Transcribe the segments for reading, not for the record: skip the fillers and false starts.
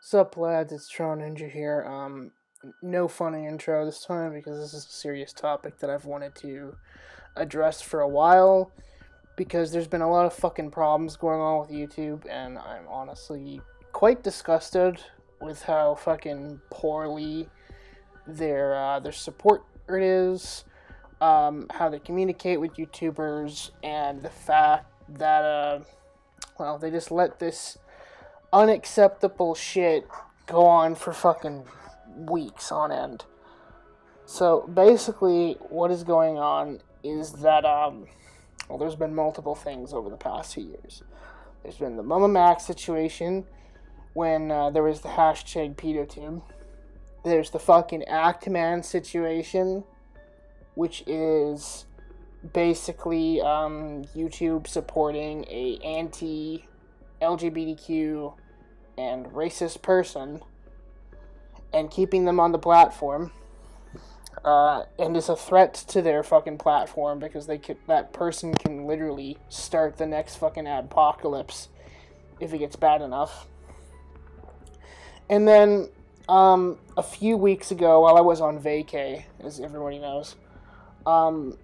Sup lads, it's Tron Ninja here. No funny intro this time because this is a serious topic that I've wanted to address for a while, because there's been a lot of fucking problems going on with YouTube, and I'm honestly quite disgusted with how fucking poorly their support is, how they communicate with YouTubers, and the fact that they just let this unacceptable shit go on for fucking weeks on end. So basically what is going on is that there's been multiple things over the past 2 years. There's been the MamaMax situation when there was the hashtag pedotube. There's the fucking Actman situation, which is basically YouTube supporting a anti-LGBTQ and racist person and keeping them on the platform, and is a threat to their fucking platform because that person can literally start the next fucking apocalypse if it gets bad enough. And then a few weeks ago, while I was on vacay, as everybody knows,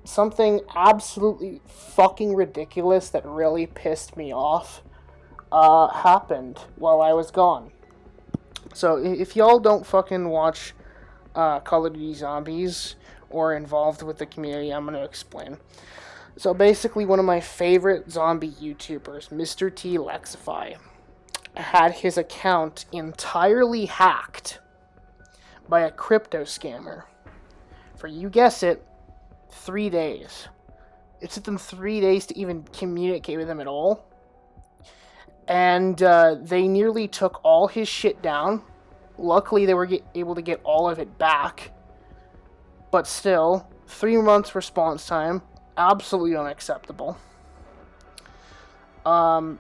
something absolutely fucking ridiculous that really pissed me off happened while I was gone. So if y'all don't fucking watch Call of Duty Zombies or involved with the community, I'm going to explain. So basically, one of my favorite zombie YouTubers, Mr. T Lexify, had his account entirely hacked by a crypto scammer for, you guess it, 3 days. It took them 3 days to even communicate with him at all. And they nearly took all his shit down. Luckily, they were able to get all of it back. But still, 3 months response time. Absolutely unacceptable. And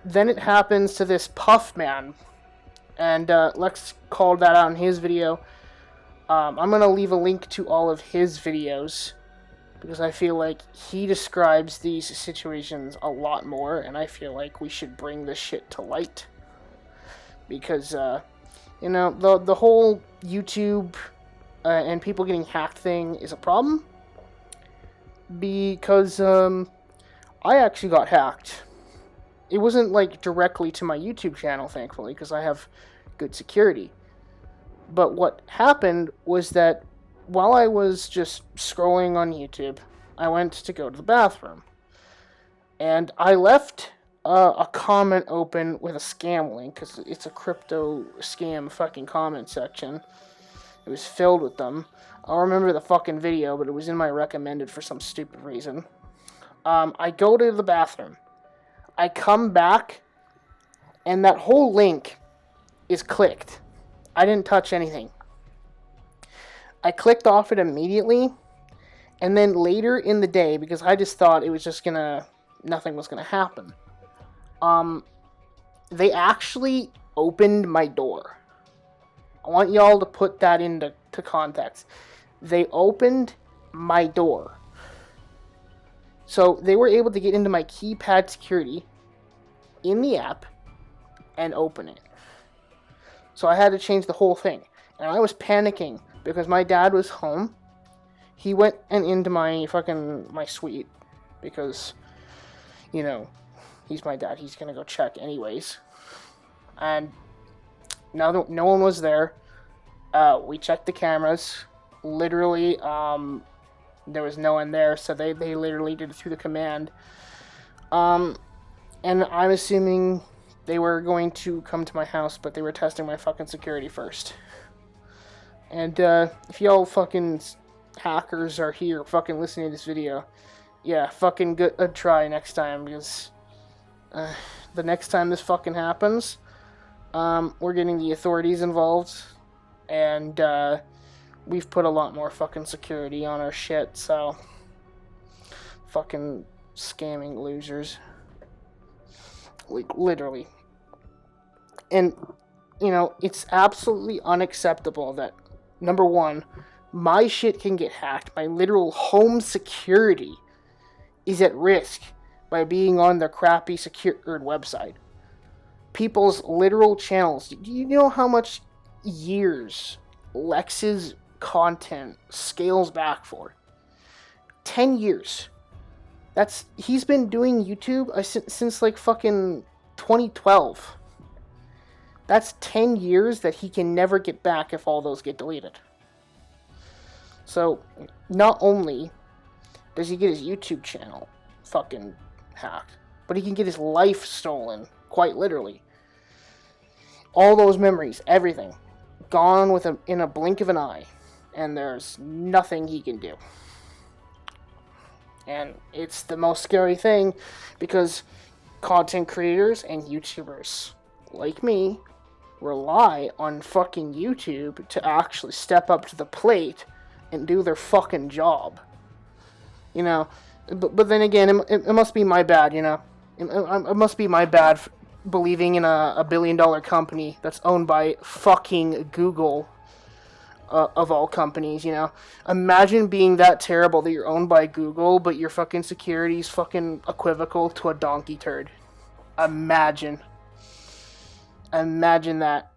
then it happens to this Puff Man. And Lex called that out in his video. I'm going to leave a link to all of his videos, because I feel like he describes these situations a lot more, and I feel like we should bring this shit to light. Because, the whole YouTube and people getting hacked thing is a problem. Because, I actually got hacked. It wasn't, directly to my YouTube channel, thankfully, because I have good security. But what happened was that while I was just scrolling on YouTube, I went to go to the bathroom. And I left a comment open with a scam link, because it's a crypto scam fucking comment section. It was filled with them. I don't remember the fucking video, but it was in my recommended for some stupid reason. I go to the bathroom. I come back, and that whole link is clicked. I didn't touch anything. I clicked off it immediately, and then later in the day, because I just thought it was just nothing was gonna happen, they actually opened my door. I want y'all to put that into context. They opened my door. So they were able to get into my keypad security in the app and open it. So I had to change the whole thing. And I was panicking because my dad was home. He went into my suite because, he's my dad. He's going to go check anyways. And now that no one was there, we checked the cameras. Literally, there was no one there, so they literally did it through the command. And I'm assuming they were going to come to my house, but they were testing my fucking security first. And if y'all fucking hackers are here fucking listening to this video, yeah, fucking good try next time, because the next time this fucking happens, we're getting the authorities involved, and we've put a lot more fucking security on our shit, so fucking scamming losers. Literally. And, it's absolutely unacceptable that, number one, my shit can get hacked. My literal home security is at risk by being on their crappy secured website. People's literal channels. Do you know how much years Lex's content scales back for? 10 years. He's been doing YouTube since like fucking 2012. That's 10 years that he can never get back if all those get deleted. So, not only does he get his YouTube channel fucking hacked, but he can get his life stolen, quite literally. All those memories, everything, gone in a blink of an eye, and there's nothing he can do. And it's the most scary thing, because content creators and YouTubers, like me, rely on fucking YouTube to actually step up to the plate and do their fucking job. You know, but then again, it must be my bad, you know. It must be my bad believing in a $1 billion company that's owned by fucking Google, of all companies, you know. Imagine being that terrible that you're owned by Google, but your fucking security's fucking equivocal to a donkey turd. Imagine that.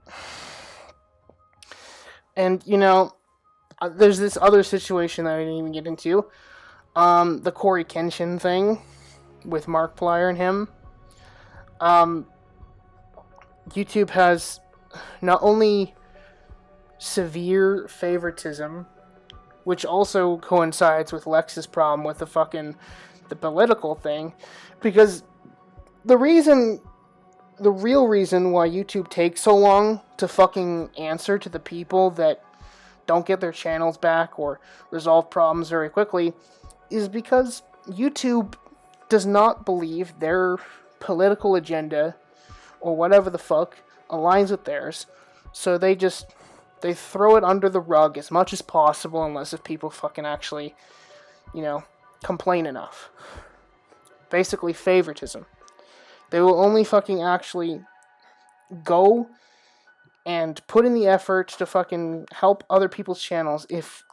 And, you know, there's this other situation that I didn't even get into. The CoryxKenshin thing with Markiplier and him. YouTube has not only severe favoritism, which also coincides with Lex's problem with the political thing, because the real reason why YouTube takes so long to fucking answer to the people that don't get their channels back or resolve problems very quickly is because YouTube does not believe their political agenda or whatever the fuck aligns with theirs, so they throw it under the rug as much as possible, unless if people fucking actually, you know, complain enough. Basically, favoritism. They will only fucking actually go and put in the effort to fucking help other people's channels if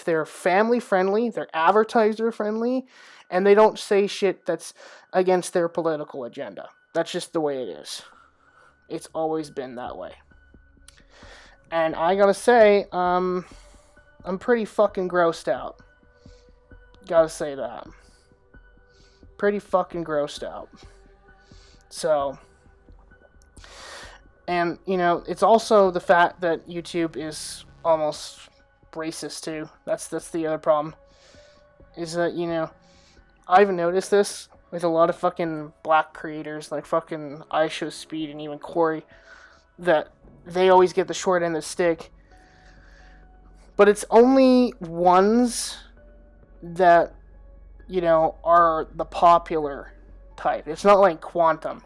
they're family friendly, they're advertiser friendly, and they don't say shit that's against their political agenda. That's just the way it is. It's always been that way. And I gotta say, I'm pretty fucking grossed out. Gotta say that. Pretty fucking grossed out. So, and, you know, it's also the fact that YouTube is almost racist, too. That's the other problem. Is that, you know, I've noticed this with a lot of fucking black creators, like fucking iShowSpeed and even Corey, that they always get the short end of the stick. But it's only ones that, you know, are the popular type. It's not like Quantum.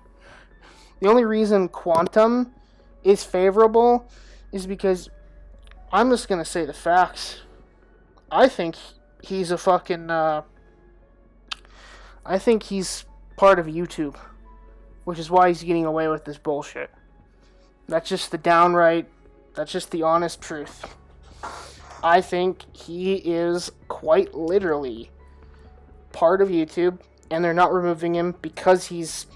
The only reason Quantum is favorable is because, I'm just gonna say the facts. I think he's a fucking, I think he's part of YouTube, which is why he's getting away with this bullshit. That's just the honest truth. I think he is quite literally part of YouTube, and they're not removing him because he's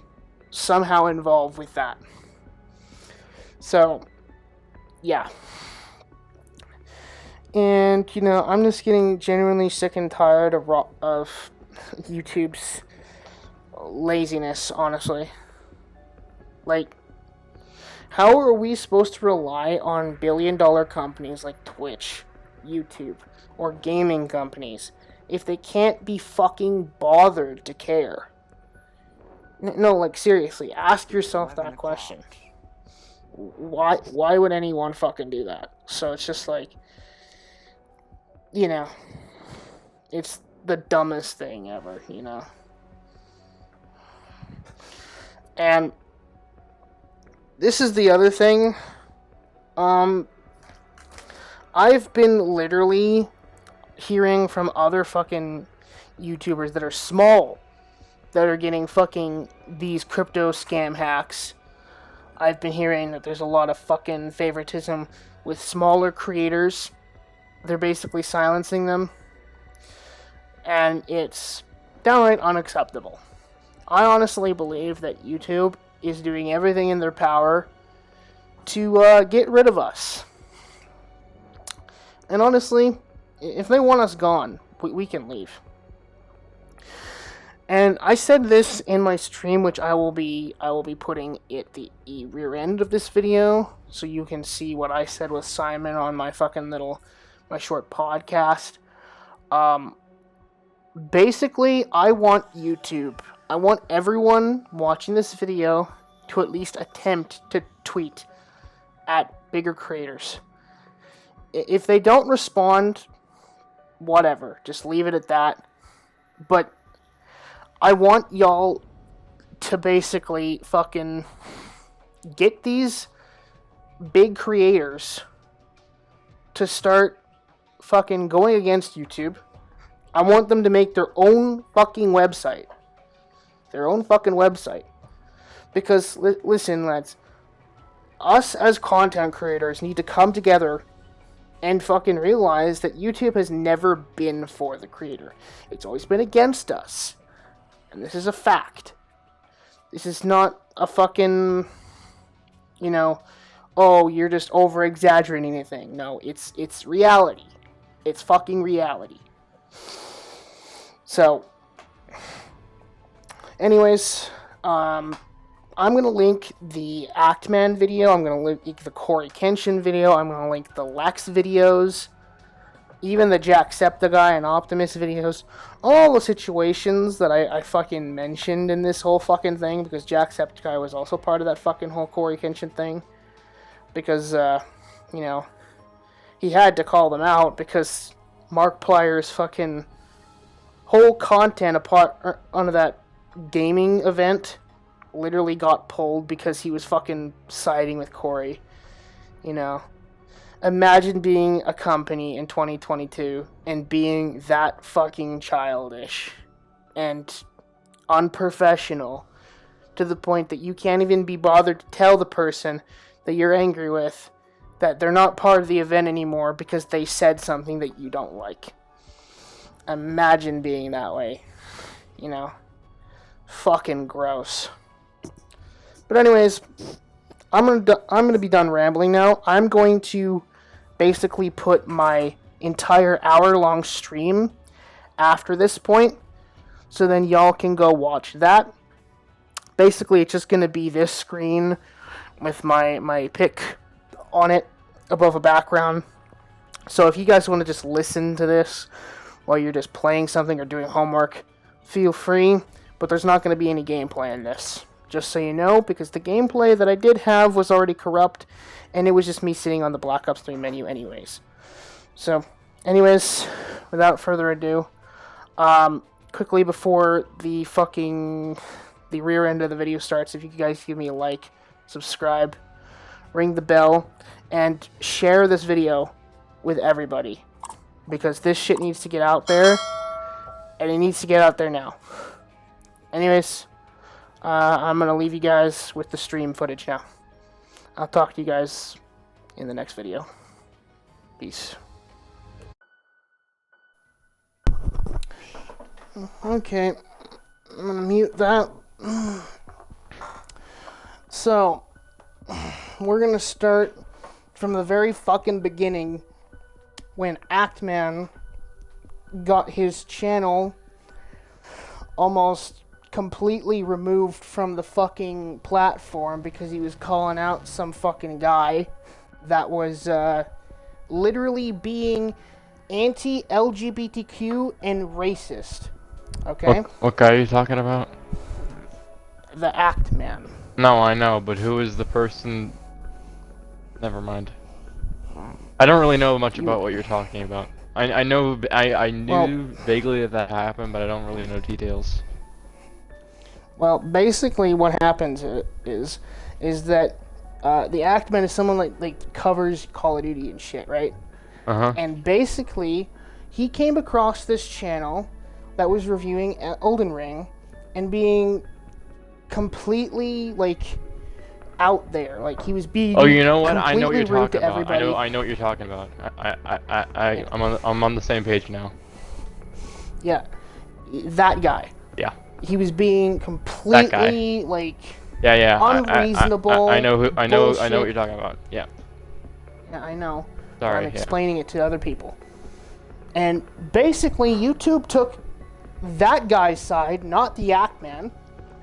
somehow involved with that. So, yeah. And, you know, I'm just getting genuinely sick and tired of YouTube's laziness, honestly. Like, how are we supposed to rely on billion-dollar companies like Twitch, YouTube, or gaming companies if they can't be fucking bothered to care? No, like, seriously, ask yourself that question. Why would anyone fucking do that? So it's just like, you know, it's the dumbest thing ever, you know? And this is the other thing. I've been literally hearing from other fucking YouTubers that are small that are getting fucking these crypto scam hacks. I've been hearing that there's a lot of fucking favoritism with smaller creators. They're basically silencing them. And it's downright unacceptable. I honestly believe that YouTube is doing everything in their power to get rid of us. And honestly, if they want us gone, we can leave. And I said this in my stream, which I will be putting at the rear end of this video, so you can see what I said with Simon on my my short podcast. Basically, I want everyone watching this video to at least attempt to tweet at bigger creators. If they don't respond, whatever, just leave it at that. But I want y'all to basically fucking get these big creators to start fucking going against YouTube. I want them to make their own fucking website. Because, listen, lads, us as content creators need to come together and fucking realize that YouTube has never been for the creator. It's always been against us. And this is a fact. This is not a fucking, oh, you're just over-exaggerating anything. No, it's reality. It's fucking reality. So, anyways, I'm going to link the Actman video, I'm going to link the CoryxKenshin video, I'm going to link the Lex videos, even the Jacksepticeye and Optimus videos, all the situations that I fucking mentioned in this whole fucking thing, because Jacksepticeye was also part of that fucking whole CoryxKenshin thing, because, he had to call them out, because Markiplier's fucking whole content onto that gaming event literally got pulled because he was fucking siding with Cory. Imagine being a company in 2022 and being that fucking childish and unprofessional to the point that you can't even be bothered to tell the person that you're angry with that they're not part of the event anymore because they said something that you don't like. Imagine being that way. Fucking gross. But anyways, I'm gonna be done rambling now. I'm going to basically put my entire hour-long stream after this point, so then y'all can go watch that. Basically, it's just gonna be this screen with my pic on it above a background. So if you guys want to just listen to this while you're just playing something or doing homework, feel free. But there's not going to be any gameplay in this. Just so you know, because the gameplay that I did have was already corrupt, and it was just me sitting on the Black Ops 3 menu anyways. So, anyways, without further ado, quickly before the rear end of the video starts, if you guys give me a like, subscribe, ring the bell, and share this video with everybody. Because this shit needs to get out there, and it needs to get out there now. Anyways, I'm going to leave you guys with the stream footage now. I'll talk to you guys in the next video. Peace. Okay, I'm going to mute that. So, we're going to start from the very fucking beginning when Actman got his channel almost completely removed from the fucking platform because he was calling out some fucking guy that was literally being anti-LGBTQ and racist. Okay? What guy are you talking about? The Actman. No, I know, but who is the person? Never mind. I don't really know much about what you're talking about. I know, I knew vaguely that happened, but I don't really know details. Well, basically what happens is that the Actman is someone like covers Call of Duty and shit, right? Uh-huh. And basically, he came across this channel that was reviewing Elden Ring and being completely, out there. He was being Oh, you know what? I know what you're talking about. Everybody. I know what you're talking about. I'm on the same page now. Yeah. That guy. Yeah. He was being completely like unreasonable. I know what you're talking about. Yeah. Yeah, I know. Sorry. I'm explaining it to other people. And basically, YouTube took that guy's side, not the Actman,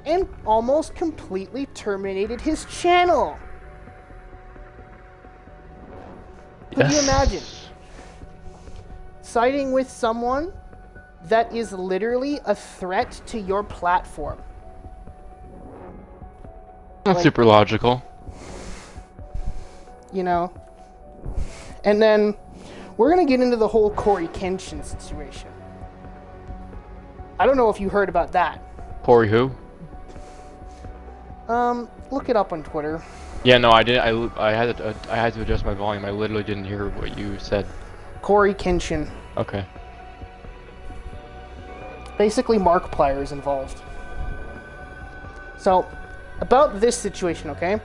and almost completely terminated his channel. Could you imagine? Siding with someone that is literally a threat to your platform. That's super logical. You know? And then we're going to get into the whole CoryxKenshin situation. I don't know if you heard about that. Cory who? Look it up on Twitter. Yeah, no, I did. I had to adjust my volume. I literally didn't hear what you said. CoryxKenshin. Okay. Basically, Markiplier is involved. So, about this situation, okay?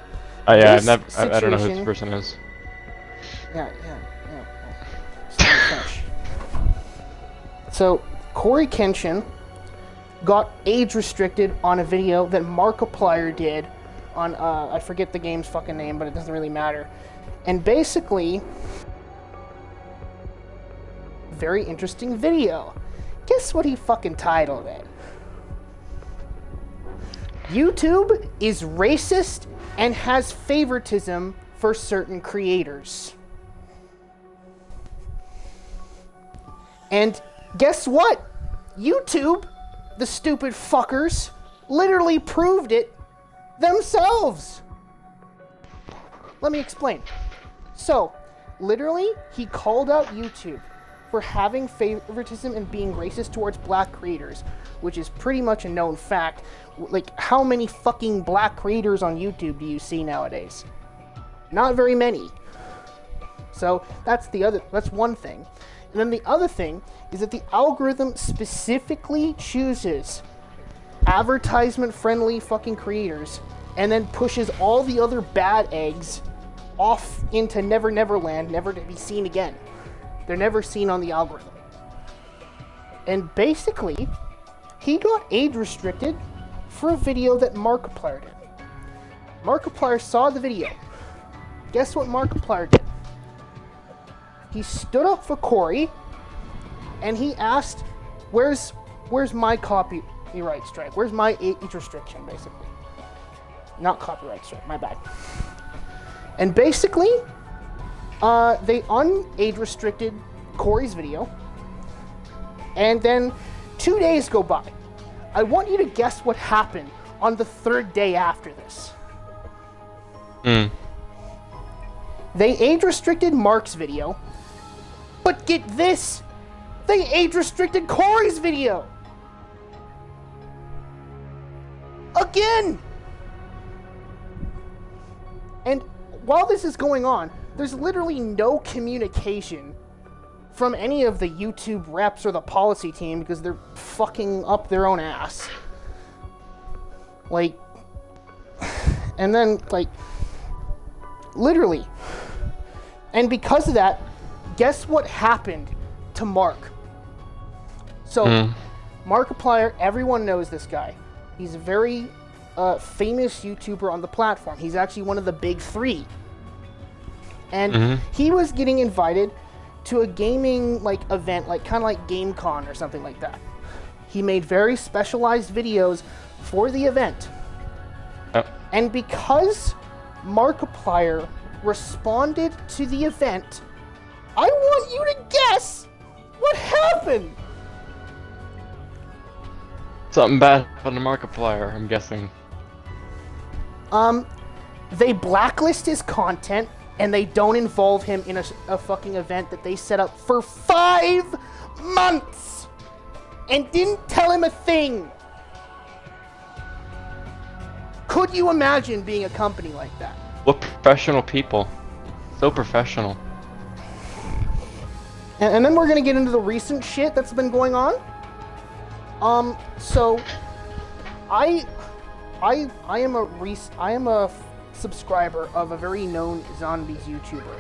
Yeah, I don't know who this person is. Yeah. So, CoryxKenshin got age restricted on a video that Markiplier did on, I forget the game's fucking name, but it doesn't really matter. And basically, very interesting video. Guess what he fucking titled it? YouTube is racist and has favoritism for certain creators. And guess what? YouTube, the stupid fuckers, literally proved it themselves. Let me explain. So, literally, he called out YouTube for having favoritism and being racist towards black creators, which is pretty much a known fact. Like, how many fucking black creators on YouTube do you see nowadays? Not very many. So, that's one thing. And then the other thing is that the algorithm specifically chooses advertisement-friendly fucking creators and then pushes all the other bad eggs off into Never Never Land, never to be seen again. They're never seen on the algorithm. And basically, he got age restricted for a video that Markiplier did. Markiplier saw the video. Guess what Markiplier did? He stood up for Cory, and he asked, where's my copyright strike? Where's my age restriction, basically? Not copyright strike, my bad. And basically, they un-age restricted Cory's video, and then 2 days go by. I want you to guess what happened on the third day after this. They age restricted Mark's video, but get this, they age restricted Cory's video. Again! And while this is going on, there's literally no communication from any of the YouTube reps or the policy team because they're fucking up their own ass. Like, and then, like, literally. And because of that, guess what happened to Mark? So, Markiplier, everyone knows this guy. He's a very famous YouTuber on the platform. He's actually one of the big three. And he was getting invited to a gaming event, kind of like GameCon or something like that. He made very specialized videos for the event. And because Markiplier responded to the event, I want you to guess what happened. Something bad happened to Markiplier, I'm guessing. They blacklist his content, and they don't involve him in a fucking event that they set up for 5 months and didn't tell him a thing. Could you imagine being a company like that? What professional people. So professional. And then we're gonna get into the recent shit that's been going on. So I am a subscriber of a very known zombies YouTuber.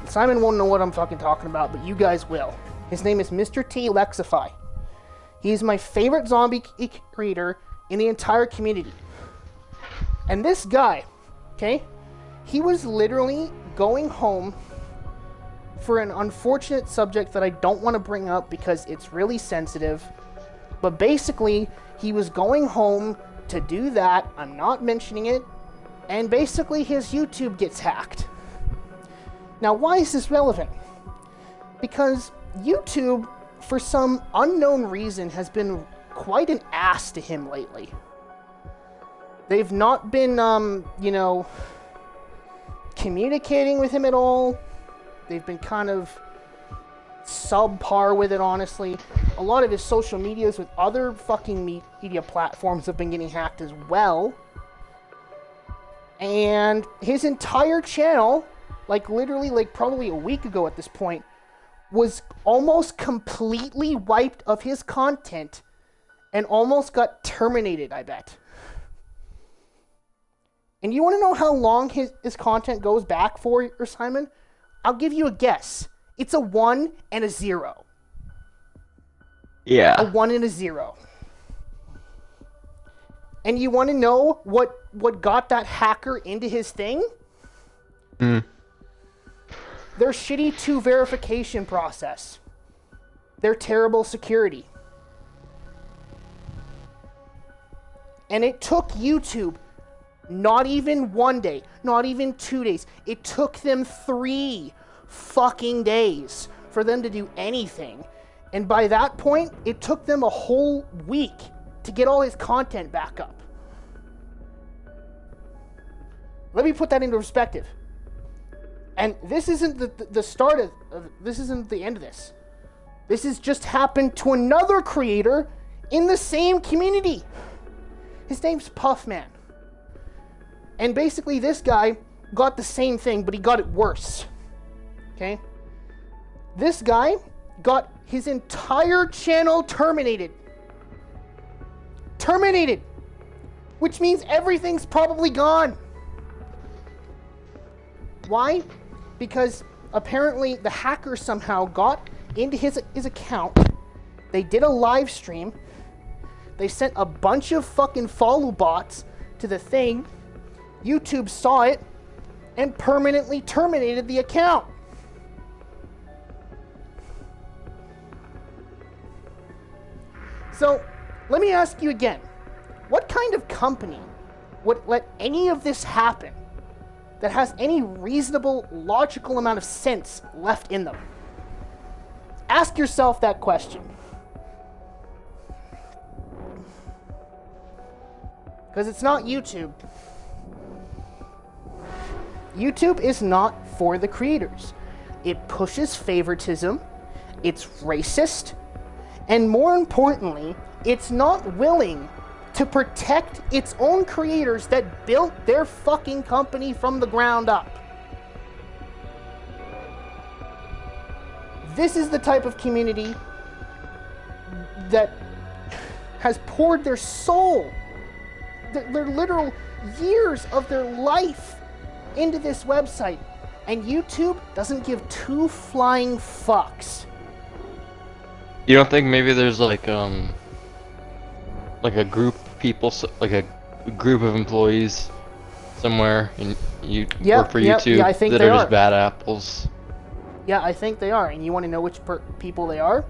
Simon won't know what I'm fucking talking about, but you guys will. His name is Mr. T Lexify. He's my favorite zombie creator in the entire community. And this guy, okay, he was literally going home for an unfortunate subject that I don't want to bring up because it's really sensitive. But basically, he was going home to do that. I'm not mentioning it. And basically, his YouTube gets hacked. Now, why is this relevant? Because YouTube, for some unknown reason, has been quite an ass to him lately. They've not been, communicating with him at all. They've been kind of subpar with it, honestly. A lot of his social medias with other fucking media platforms have been getting hacked as well. And his entire channel, literally, probably a week ago at this point, was almost completely wiped of his content and almost got terminated, I bet. And you want to know how long his content goes back for, Simon? I'll give you a guess. It's a 1 and a 0. Yeah. A 1 and a 0. And you want to know what got that hacker into his thing? Their shitty 2 verification process. Their terrible security. And it took YouTube not even 1 day, not even 2 days. It took them 3 fucking days for them to do anything. And by that point, it took them a whole week to get all his content back up. Let me put that into perspective. And this isn't the start of this isn't the end of this. This has just happened to another creator in the same community. His name's Puffman. And basically this guy got the same thing, but he got it worse. Okay? This guy got his entire channel terminated. Terminated! Which means everything's probably gone. Why? Because apparently the hacker somehow got into his account. They did a live stream. They sent a bunch of fucking follow bots to the thing. YouTube saw it and permanently terminated the account. So, let me ask you again. What kind of company would let any of this happen that has any reasonable, logical amount of sense left in them? Ask yourself that question. Because it's not YouTube. YouTube is not for the creators. It pushes favoritism, it's racist, and more importantly, it's not willing to protect its own creators that built their fucking company from the ground up. This is the type of community that has poured their soul, their literal years of their life into this website, and YouTube doesn't give 2 flying fucks. You don't think maybe there's like a group of people, like a group of employees somewhere and you work for YouTube I think that they are are just bad apples? Yeah, I think they are. And you want to know which people they are?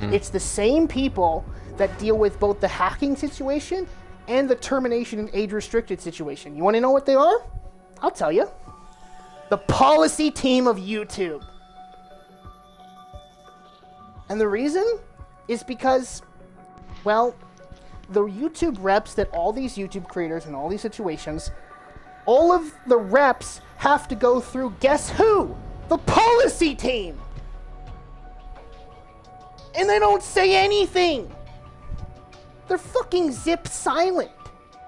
It's the same people that deal with both the hacking situation and the termination and age-restricted situation. You want to know what they are? I'll tell you. The policy team of YouTube. And the reason is because, well, the YouTube reps that all these YouTube creators in all these situations, all of the reps have to go through, guess who? The policy team! And they don't say anything! They're fucking zip silent.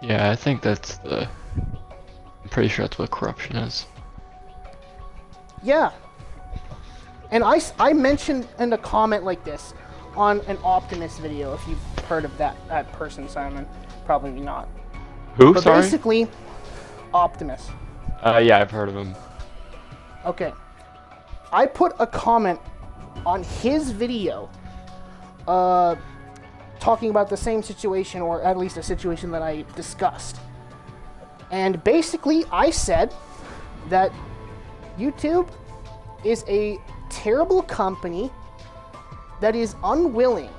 Yeah, I think that's I'm pretty sure that's what corruption is. Yeah. And I mentioned in a comment like this on an Optimus video, if you've heard of that person, Simon. Probably not. Who? But Sorry? basically, Optimus. Yeah, I've heard of him. Okay. I put a comment on his video talking about the same situation, or at least a situation that I discussed. And basically, I said that YouTube is a terrible company that is unwilling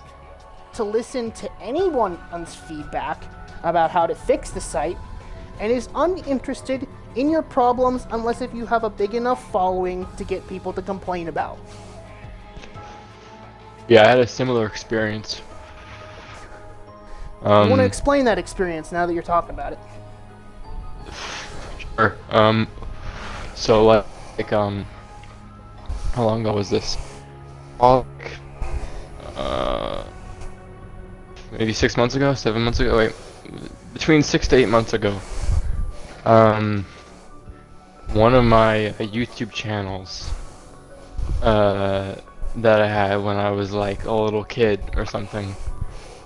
to listen to anyone's feedback about how to fix the site, and is uninterested in your problems unless if you have a big enough following to get people to complain about. Yeah, I had a similar experience. I want to explain that experience now that you're talking about it. Sure. So how long ago was this? Maybe 6 months ago, 7 months ago. Wait, between 6 to 8 months ago. One of my YouTube channels that I had when I was like a little kid or something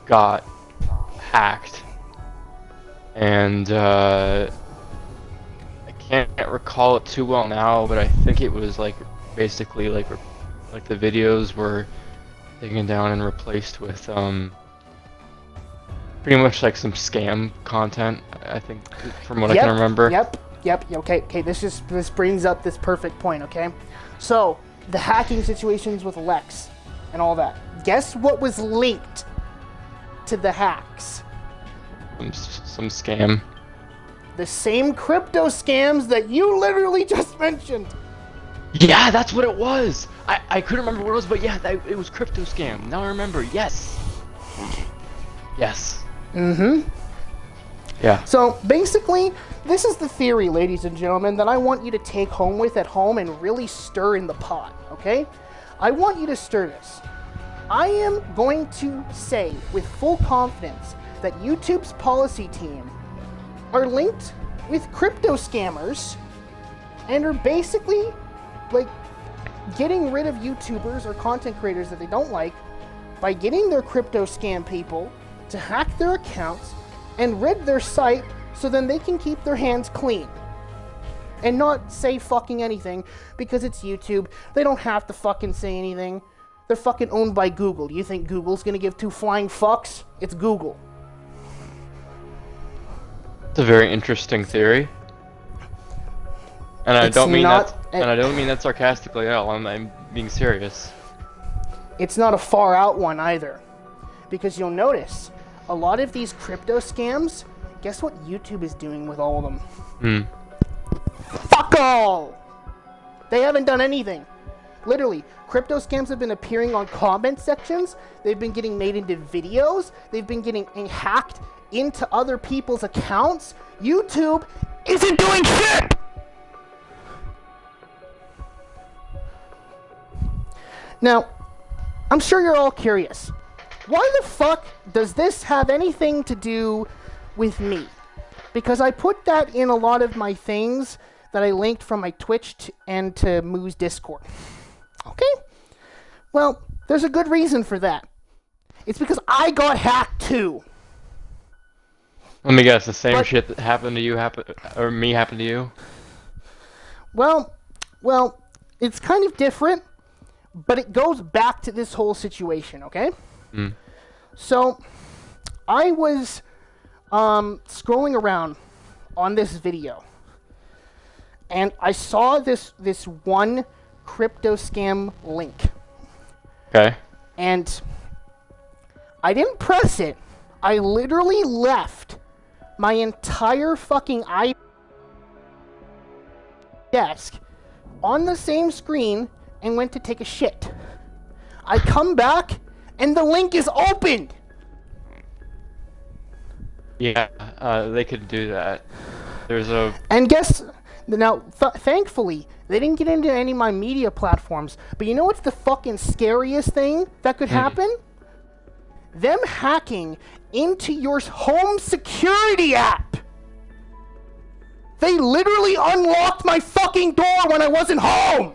got hacked, and I can't recall it too well now, but I think it was like basically like the videos were taken down and replaced with pretty much like some scam content, I think, from what I can remember. Yep. Okay. This brings up this perfect point. Okay, so the hacking situations with Lex and all that. Guess what was linked to the hacks? Some scam. The same crypto scams that you literally just mentioned. Yeah, that's what it was. I couldn't remember what it was, but yeah, it was crypto scam. Now I remember. Yes. Mm-hmm. Yeah. So basically, this is the theory, ladies and gentlemen, that I want you to take home at home and really stir in the pot, okay? I want you to stir this. I am going to say with full confidence that YouTube's policy team are linked with crypto scammers and are basically like getting rid of YouTubers or content creators that they don't like by getting their crypto scam people to hack their accounts and rid their site so then they can keep their hands clean and not say fucking anything because it's YouTube. They don't have to fucking say anything. They're fucking owned by Google. Do you think Google's gonna give two flying fucks? It's Google. It's a very interesting theory. And I don't mean that sarcastically at all. I'm being serious. It's not a far out one either. Because you'll notice a lot of these crypto scams, guess what YouTube is doing with all of them? Fuck all! They haven't done anything. Literally, crypto scams have been appearing on comment sections. They've been getting made into videos. They've been getting hacked into other people's accounts. YouTube isn't doing shit! Now, I'm sure you're all curious. Why the fuck does this have anything to do with me? Because I put that in a lot of my things that I linked from my Twitch and to Moo's Discord. Okay? Well, there's a good reason for that. It's because I got hacked too. Let me guess, the same shit that happened to you happened to you? Well, it's kind of different, but it goes back to this whole situation, okay? So, I was scrolling around on this video, and I saw this one crypto scam link. Okay. And I didn't press it. I literally left my entire fucking desk on the same screen and went to take a shit. I come back and the link is opened. Yeah, they could do that. There's a... And guess... Now, thankfully, they didn't get into any of my media platforms. But you know what's the fucking scariest thing that could happen? Them hacking into your home security app. They literally unlocked my fucking door when I wasn't home.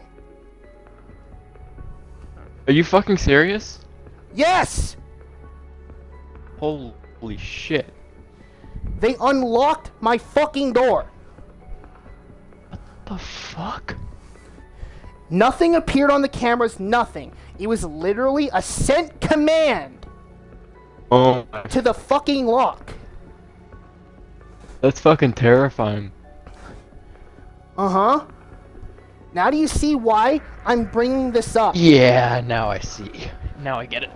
Are you fucking serious? Yes. Holy shit. They unlocked my fucking door. What the fuck? Nothing appeared on the cameras, nothing. It was literally a sent command. Oh, to the fucking lock. that's fucking terrifying. Uh-huh. Now do you see why I'm bringing this up? Yeah, now I see. Now I get it.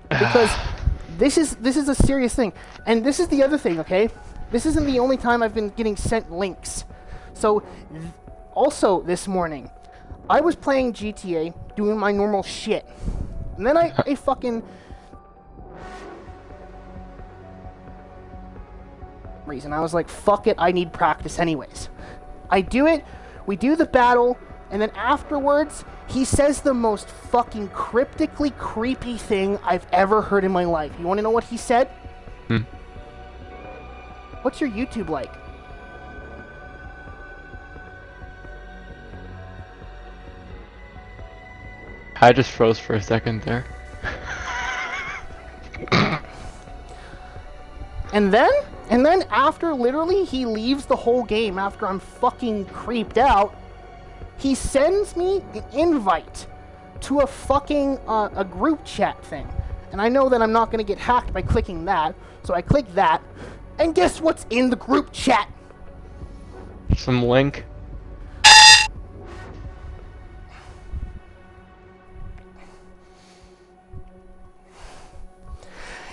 Because this is a serious thing. And this is the other thing, okay? This isn't the only time I've been getting sent links. So, also this morning, I was playing GTA, doing my normal shit. And then I fucking... reason. I was like, fuck it, I need practice anyways. I do it, we do the battle, and then afterwards, he says the most fucking cryptically creepy thing I've ever heard in my life. You want to know what he said? What's your YouTube like? I just froze for a second there. And then after literally he leaves the whole game after I'm fucking creeped out, he sends me an invite to a fucking a group chat thing. And I know that I'm not going to get hacked by clicking that, so I click that. And guess what's in the group chat? Some link.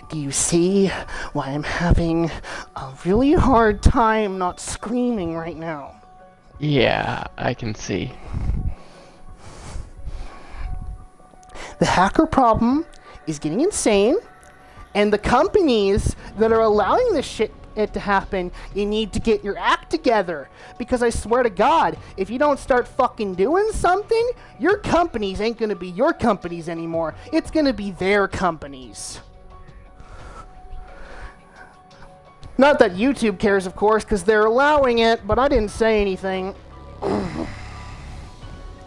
Do you see why I'm having a really hard time not screaming right now? Yeah, I can see. The hacker problem is getting insane, and the companies that are allowing this shit to happen, you need to get your act together. Because I swear to God, if you don't start fucking doing something, your companies ain't gonna be your companies anymore. It's gonna be their companies. Not that YouTube cares, of course, because they're allowing it, but I didn't say anything. You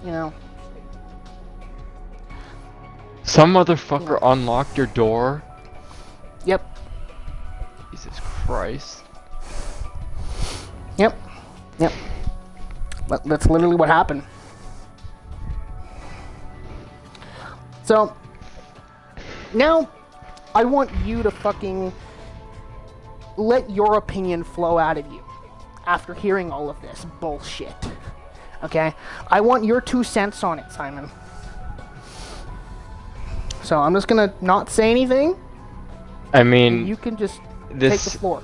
know. Some motherfucker unlocked your door? Yep. Jesus Christ. Yep. Yep. That's literally what happened. So, now, I want you to fucking let your opinion flow out of you after hearing all of this bullshit. Okay? I want your 2 cents on it, Simon. So I'm just gonna not say anything. I mean, you can just this, take the floor.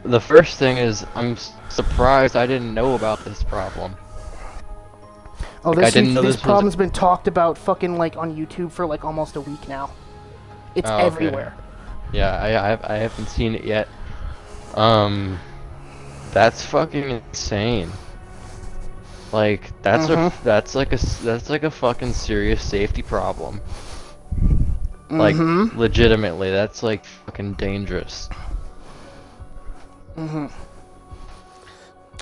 The first thing is, I'm surprised I didn't know about this problem. Oh, like, this problem's been talked about fucking like on YouTube for like almost a week now. It's everywhere. Yeah, I haven't seen it yet. That's fucking insane. Like that's like a fucking serious safety problem. Like legitimately, that's like fucking dangerous.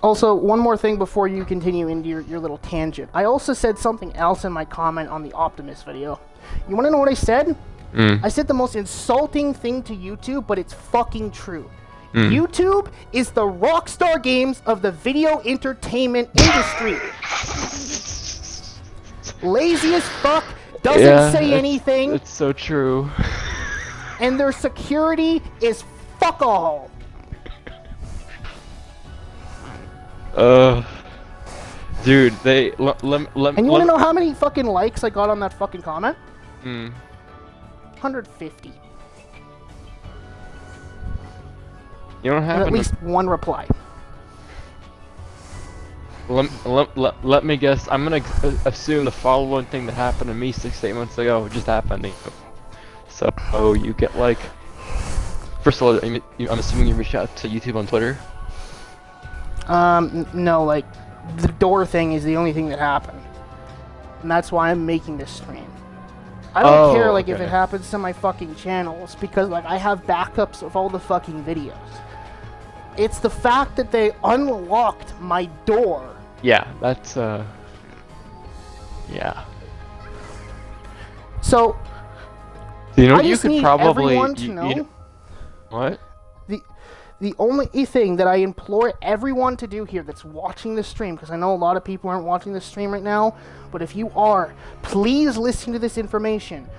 Also, one more thing before you continue into your little tangent. I also said something else in my comment on the Optimus video. You want to know what I said? I said the most insulting thing to YouTube, but it's fucking true. YouTube is the Rockstar Games of the video entertainment industry. Lazy as fuck, doesn't say anything. It's so true. And their security is fuck all. Dude, they and you want to know how many fucking likes I got on that fucking comment? 150. You don't have and at least one reply. Let me guess. I'm gonna assume the following thing that happened to me 6 to 8 months ago just happened to you. So, you get like. First of all, I'm assuming you reached out to YouTube on Twitter. No, like the door thing is the only thing that happened, and that's why I'm making this stream. I don't care like if it happens to my fucking channels because like I have backups of all the fucking videos. It's the fact that they unlocked my door. Yeah, that's yeah. So you know I you just could need probably everyone to know. What? The only thing that I implore everyone to do here that's watching this stream, because I know a lot of people aren't watching this stream right now, but if you are, please listen to this information.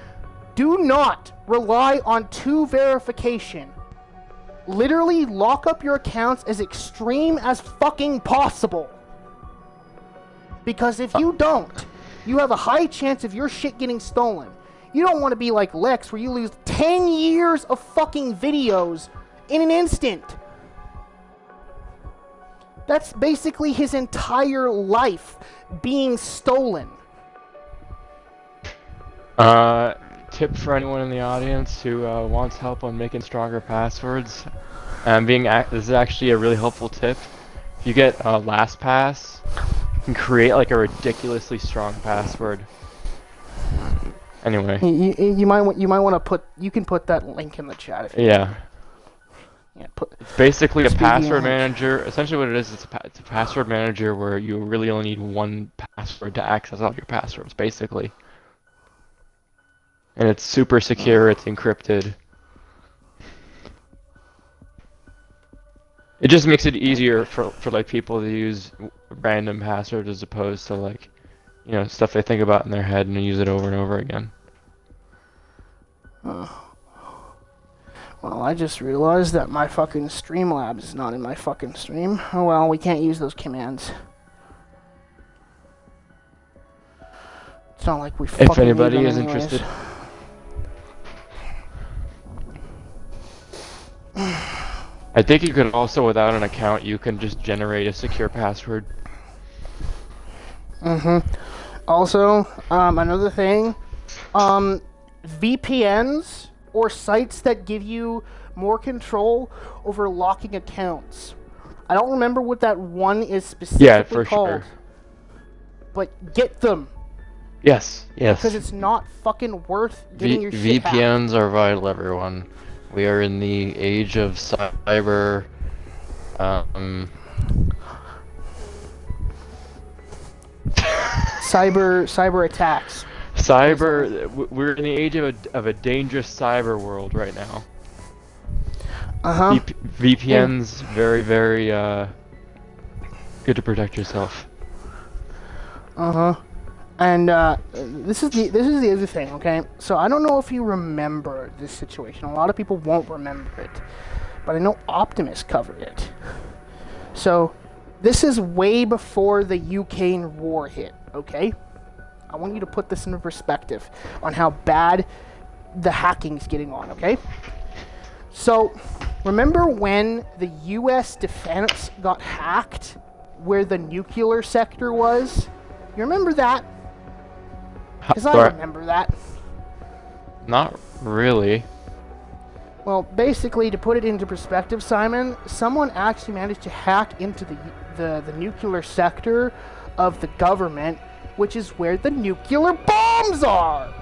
Do not rely on two verification. Literally lock up your accounts as extreme as fucking possible. Because if you don't, you have a high chance of your shit getting stolen. You don't want to be like Lex, where you lose 10 years of fucking videos in an instant. That's basically his entire life being stolen. Tip for anyone in the audience who wants help on making stronger passwords. This is actually a really helpful tip. If you get LastPass, you can create like a ridiculously strong password. Anyway, you might want to put. You can put that link in the chat. If you yeah. It's basically a password of manager. Essentially, what it is, it's a password manager where you really only need one password to access all your passwords, basically. And it's super secure. It's encrypted. It just makes it easier for like people to use random passwords as opposed to like, you know, stuff they think about in their head and use it over and over again. Well, I just realized that my fucking Streamlabs is not in my fucking stream. Oh well, we can't use those commands. It's not like we fucking If anybody need them is anyways. interested. I think you can also, without an account, you can just generate a secure password. Also, another thing, VPNs or sites that give you more control over locking accounts. I don't remember what that one is specifically called. Sure. But get them. Yes. Because it's not fucking worth getting your shit hacked. VPNs are vital, everyone. We are in the age of cyber. Cyber attacks. We're in the age of a dangerous cyber world right now. VPNs, very, very good to protect yourself. And this is the other thing, okay? So I don't know if you remember this situation. A lot of people won't remember it, but I know Optimus covered it. So this is way before the Ukraine war hit, okay? I want you to put this into perspective on how bad the hacking's getting on, okay? So remember when the U.S. defense got hacked, where the nuclear sector was? You remember that? Because I remember that. Not really. Well, basically, to put it into perspective, Simon, someone actually managed to hack into the nuclear sector of the government, which is where the nuclear bombs are!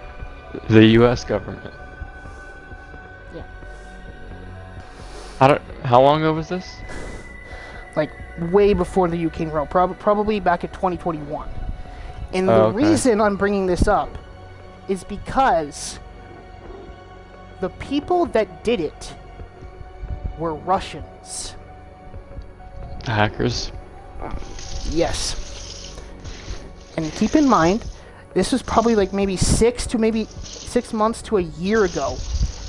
The U.S. government. Yeah. How long ago was this? Like, way before the Ukraine war, probably back in 2021. And the reason I'm bringing this up is because the people that did it were Russians. The hackers? Yes. And keep in mind, this was probably like maybe 6 months to a year ago,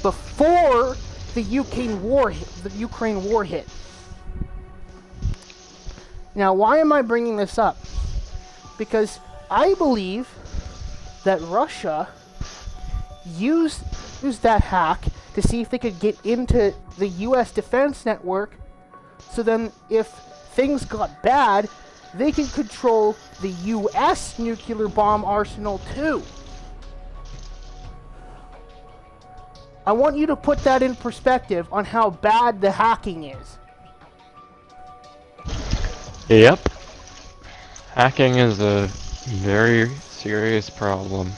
before the Ukraine war hit. Now, why am I bringing this up? Because I believe that Russia used that hack to see if they could get into the U.S. defense network, so then if things got bad, they could control the U.S. nuclear bomb arsenal too. I want you to put that in perspective on how bad the hacking is. Yep. Hacking is a very serious problem.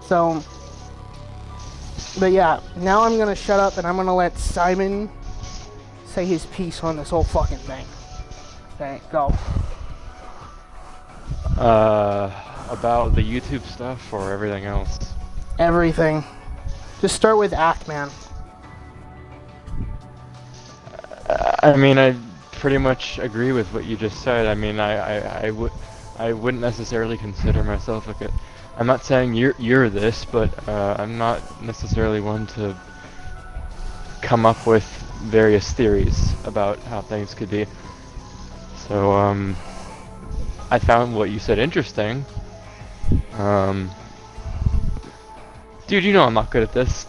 So, but yeah, now I'm gonna shut up and I'm gonna let Simon say his piece on this whole fucking thing. Okay, go. About the YouTube stuff or everything else? Everything. Just start with Actman. I mean, I pretty much agree with what you just said. I mean, I wouldn't necessarily consider myself I'm not saying you're this, but I'm not necessarily one to come up with various theories about how things could be. So I found what you said interesting. Dude, you know I'm not good at this.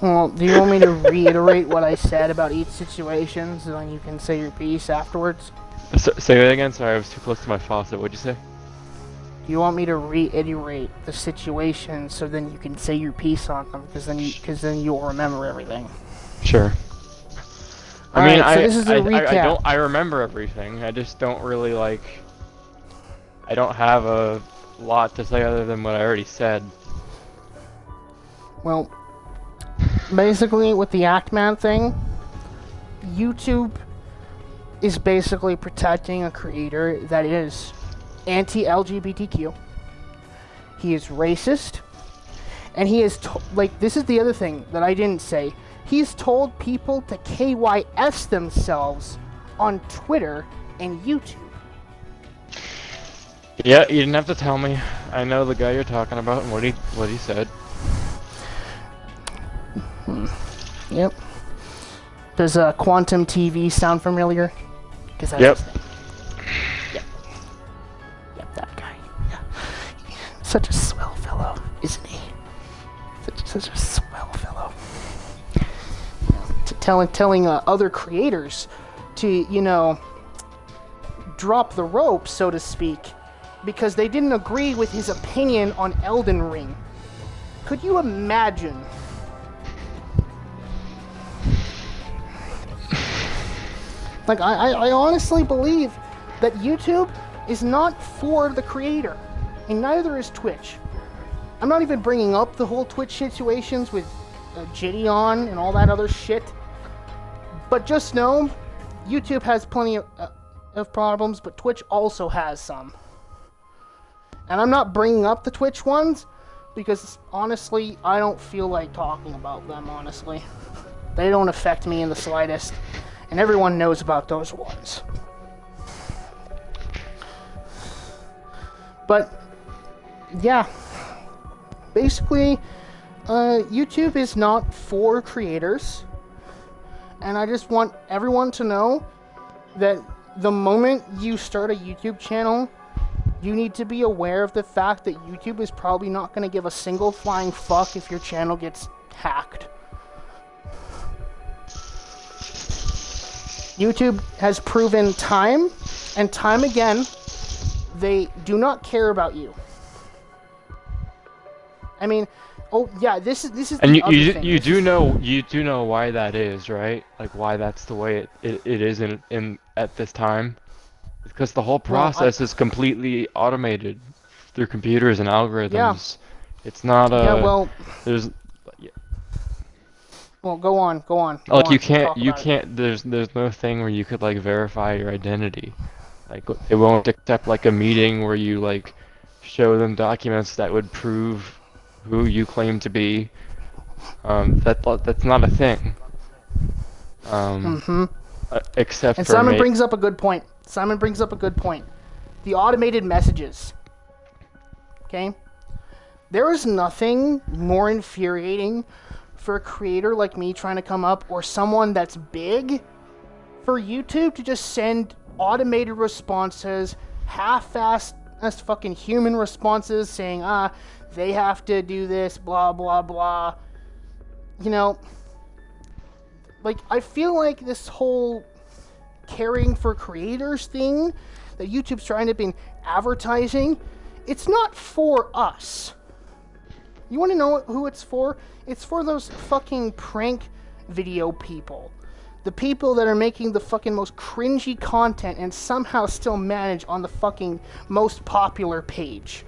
Well, do you want me to reiterate what I said about each situation so then you can say your piece afterwards? Say that again. Sorry, I was too close to my faucet. What'd you say? Do you want me to reiterate the situation so then you can say your piece on them? Because then you'll remember everything. Sure. I mean, so this is a recap. I remember everything. I just don't really like. I don't have a lot to say other than what I already said. Well, basically with the Actman thing, YouTube is basically protecting a creator that is anti-LGBTQ. He is racist, and he is this is the other thing that I didn't say. He's told people to KYS themselves on Twitter and YouTube. Yeah, you didn't have to tell me. I know the guy you're talking about and what he said. Yep. Does Quantum TV sound familiar? Yep. Yep, that guy. Yeah. Such a swell fellow, isn't he? Such a swell fellow. Telling other creators to, drop the rope, so to speak, because they didn't agree with his opinion on Elden Ring. Could you imagine? Like, I honestly believe that YouTube is not for the creator, and neither is Twitch. I'm not even bringing up the whole Twitch situations with Gideon and all that other shit. But just know, YouTube has plenty of problems, but Twitch also has some. And I'm not bringing up the Twitch ones, because honestly, I don't feel like talking about them, honestly. They don't affect me in the slightest, and everyone knows about those ones. But, yeah. Basically, YouTube is not for creators. And I just want everyone to know that the moment you start a YouTube channel, you need to be aware of the fact that YouTube is probably not going to give a single flying fuck if your channel gets hacked. YouTube has proven time and time again, they do not care about you. I mean, oh yeah, this is. And the other thing. you do know why that is, right? Like why that's the way it is in at this time. Because the whole process is completely automated through computers and algorithms. Yeah. It's not a. Yeah, well. There's. Well, go on. Like you can't. There's no thing where you could like verify your identity. Like it won't accept like a meeting where you like show them documents that would prove who you claim to be. That's not a thing. Except and for Simon brings up a good point. The automated messages. Okay? There is nothing more infuriating for a creator like me trying to come up, or someone that's big, for YouTube to just send automated responses, half-assed as fucking human responses saying, they have to do this, blah, blah, blah. Like, I feel like this whole caring for creators thing that YouTube's trying to be advertising, it's not for us. You want to know who it's for? It's for those fucking prank video people. The people that are making the fucking most cringy content and somehow still manage on the fucking most popular page.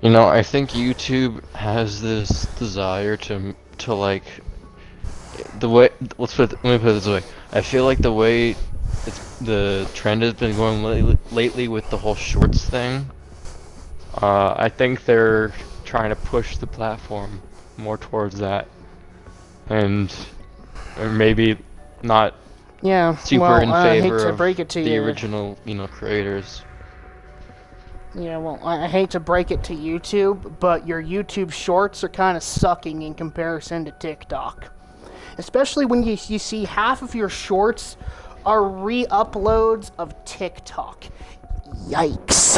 I think YouTube has this desire to like the way. Let me put it this way. I feel like the way the trend has been going lately with the whole shorts thing. I think they're trying to push the platform more towards that, or maybe not. Yeah, super in favor I hate to break it to of the you. original, creators. Yeah, well, I hate to break it to YouTube, but your YouTube shorts are kind of sucking in comparison to TikTok. Especially when you see half of your shorts are re-uploads of TikTok. Yikes.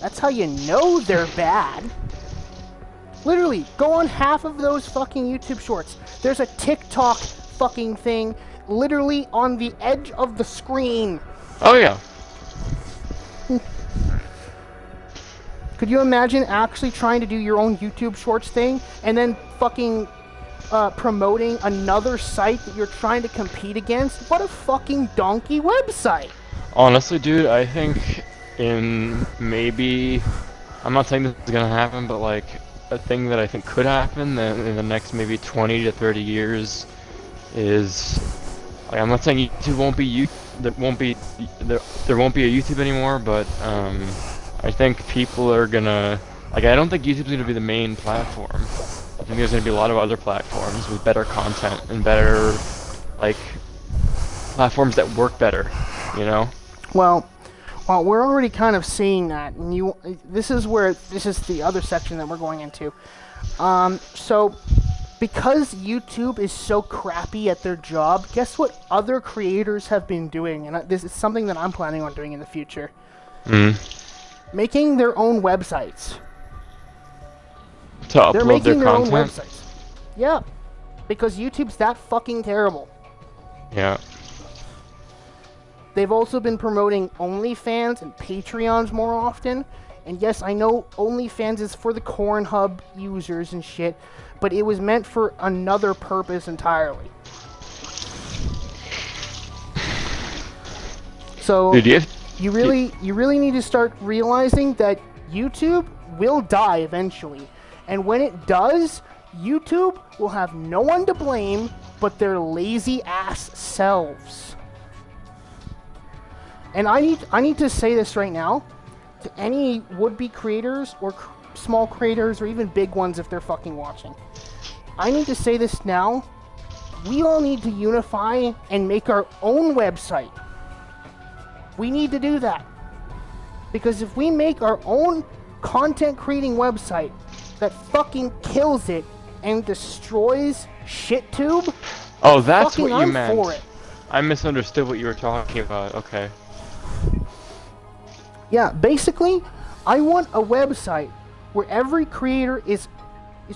That's how you know they're bad. Literally, go on half of those fucking YouTube shorts. There's a TikTok fucking thing literally on the edge of the screen. Oh yeah. Could you imagine actually trying to do your own YouTube Shorts thing and then fucking promoting another site that you're trying to compete against? What a fucking donkey website. Honestly, dude, I think in maybe, I'm not saying this is gonna happen, but like a thing that I think could happen in the next maybe 20 to 30 years is, like, I'm not saying YouTube won't be there won't be a YouTube anymore, but I think people are gonna, like, I don't think YouTube's gonna be the main platform. I think there's gonna be a lot of other platforms with better content and better, like, platforms that work better, you know? Well, we're already kind of seeing that, and this is the other section that we're going into. So, because YouTube is so crappy at their job, guess what other creators have been doing? And this is something that I'm planning on doing in the future. Making their own websites. To upload They're making their their own content? websites. Yeah, because YouTube's that fucking terrible. Yeah. They've also been promoting OnlyFans and Patreons more often. And yes, I know OnlyFans is for the Cornhub users and shit, but it was meant for another purpose entirely. So, Dude, you really need to start realizing that YouTube will die eventually. And when it does, YouTube will have no one to blame but their lazy ass selves. And I need to say this right now to any would-be creators or small creators or even big ones if they're fucking watching. I need to say this now. We all need to unify and make our own website. We need to do that. Because if we make our own content creating website that fucking kills it and destroys ShitTube, oh, that's what you I'm meant. for it. I misunderstood what you were talking about. Okay. Yeah, basically, I want a website where every creator is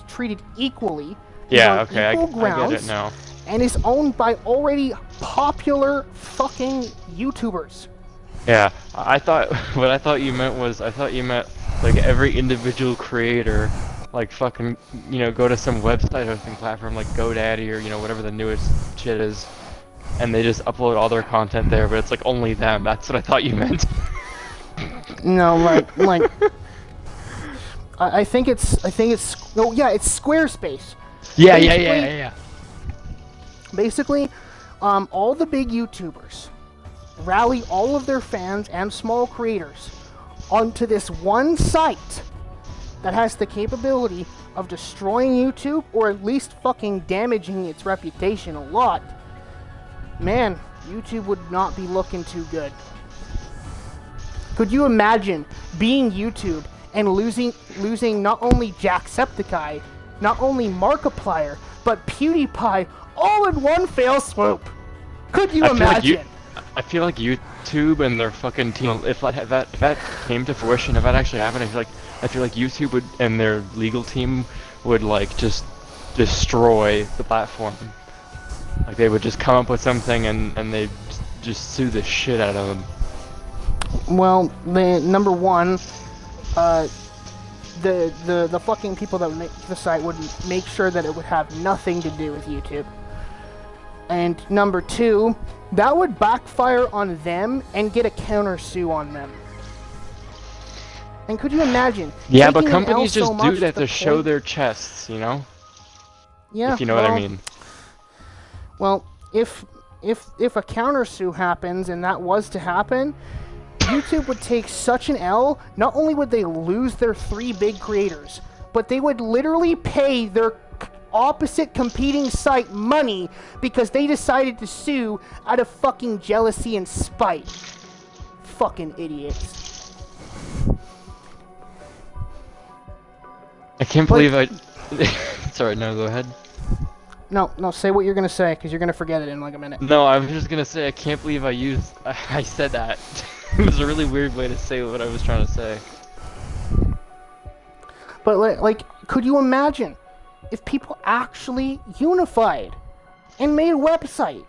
treated equally. Yeah, okay, I grounds, get it now. And is owned by already popular fucking YouTubers. Yeah, what I thought you meant like every individual creator, like fucking, you know, go to some website hosting platform like GoDaddy or, you know, whatever the newest shit is, and they just upload all their content there, but it's like only them. That's what I thought you meant. No, like I think it's oh yeah, it's Squarespace. Yeah. Basically, all the big YouTubers rally all of their fans and small creators onto this one site that has the capability of destroying YouTube or at least fucking damaging its reputation a lot. Man, YouTube would not be looking too good. Could you imagine being YouTube and losing not only Jacksepticeye, not only Markiplier, but PewDiePie all in one fell swoop? Could you imagine? I feel like YouTube and their fucking team, if that came to fruition, if that actually happened, I feel like YouTube would, and their legal team would, like, just destroy the platform. Like, they would just come up with something and they'd just sue the shit out of them. Well, number one, the fucking people that would make the site would make sure that it would have nothing to do with YouTube. And number two, that would backfire on them and get a counter-sue on them. And could you imagine? Yeah, but companies just do that to show their chests, you know? Yeah. If you know what I mean. Well, if a counter-sue happens and that was to happen, YouTube would take such an L. Not only would they lose their 3 big creators, but they would literally pay their opposite competing site money because they decided to sue out of fucking jealousy and spite. fucking idiots. I can't believe I... Sorry, no, go ahead. No, say what you're gonna say, because you're gonna forget it in like a minute. No, I was just gonna say I can't believe I said that. It was a really weird way to say what I was trying to say. But like, could you imagine if people actually unified and made a website?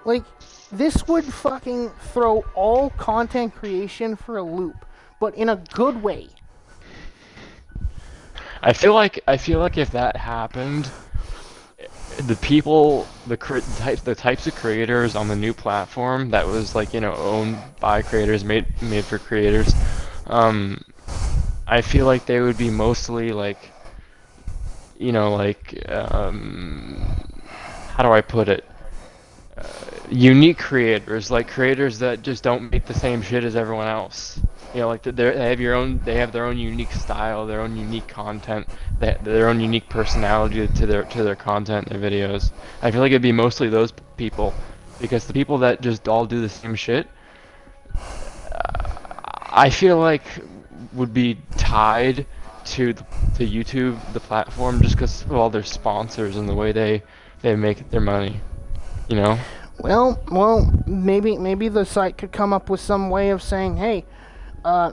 Like, this would fucking throw all content creation for a loop, but in a good way. I feel like if that happened, the people, the types of creators on the new platform that was like, you know, owned by creators, made for creators, I feel like they would be mostly like, you know, like, how do I put it? Unique creators, like creators that just don't make the same shit as everyone else. You know, like they have their own unique style, their own unique content, their own unique personality to their content, their videos. I feel like it'd be mostly those people, because the people that just all do the same shit, I feel like would be tied to YouTube, the platform, just because of all their sponsors and the way they make their money. You know? Well, maybe the site could come up with some way of saying, hey,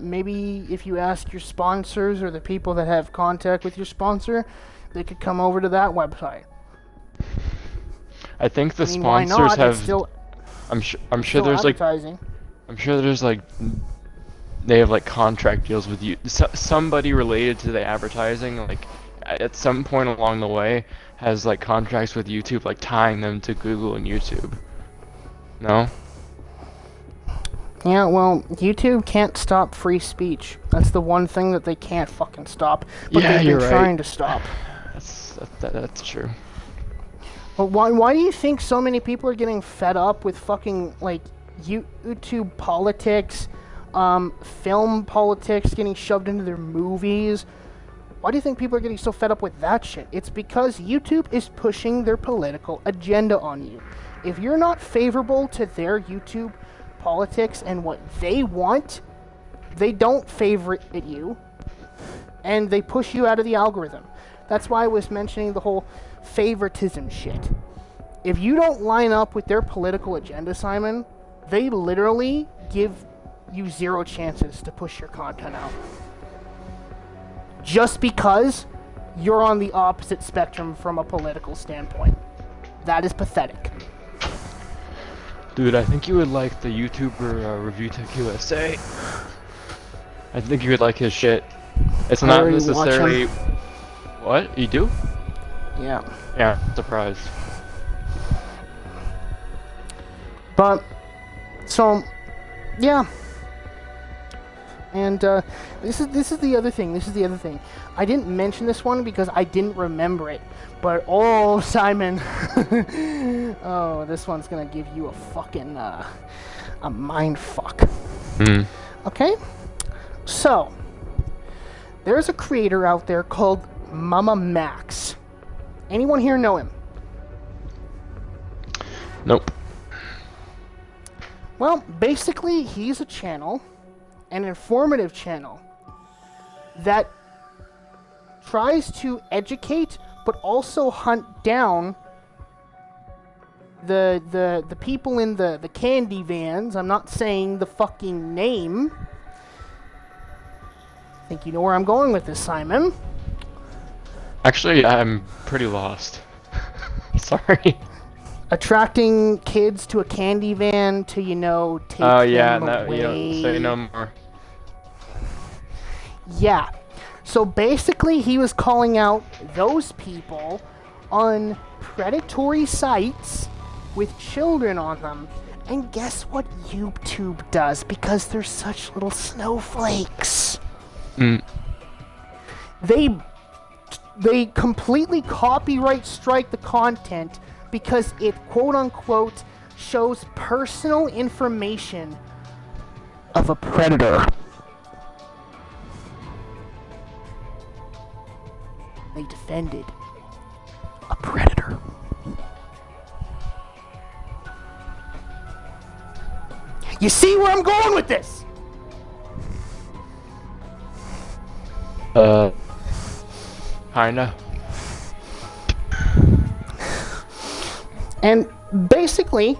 maybe if you ask your sponsors or the people that have contact with your sponsor, they could come over to that website. I think the sponsors why not? have. It's still, I'm sure there's like. I'm sure there's like. They have like contract deals with you. Somebody related to the advertising, like at some point along the way, has like contracts with YouTube, like tying them to Google and YouTube. No? Yeah, well, YouTube can't stop free speech. That's the one thing that they can't fucking stop. But yeah, they've been trying to stop. That's true. But why do you think so many people are getting fed up with fucking, like, YouTube politics, film politics getting shoved into their movies? Why do you think people are getting so fed up with that shit? It's because YouTube is pushing their political agenda on you. If you're not favorable to their YouTube politics and what they want, they don't favorite you, and they push you out of the algorithm. That's why I was mentioning the whole favoritism shit. If you don't line up with their political agenda, Simon, they literally give you zero chances to push your content out. Just because you're on the opposite spectrum from a political standpoint. That is pathetic. Dude, I think you would like the YouTuber Review Tech USA. I think you would like his shit. It's not necessarily... What? You do? Yeah. Yeah, surprised. But, so, yeah. And this is the other thing. I didn't mention this one because I didn't remember it. But Simon, oh, this one's gonna give you a fucking a mind fuck. Okay, so there's a creator out there called MamaMax. Anyone here know him? Nope. Well, basically, he's a channel, an informative channel, that tries to educate, but also hunt down the people in the candy vans. I'm not saying the fucking name. I think you know where I'm going with this, Simon. Actually, I'm pretty lost. Sorry. Attracting kids to a candy van to, take them away. Say no more. Yeah. So basically, he was calling out those people on predatory sites with children on them. And guess what YouTube does? Because they're such little snowflakes. They completely copyright strike the content because it, quote-unquote, shows personal information of a predator. They defended a predator. You see where I'm going with this? Kinda. And basically,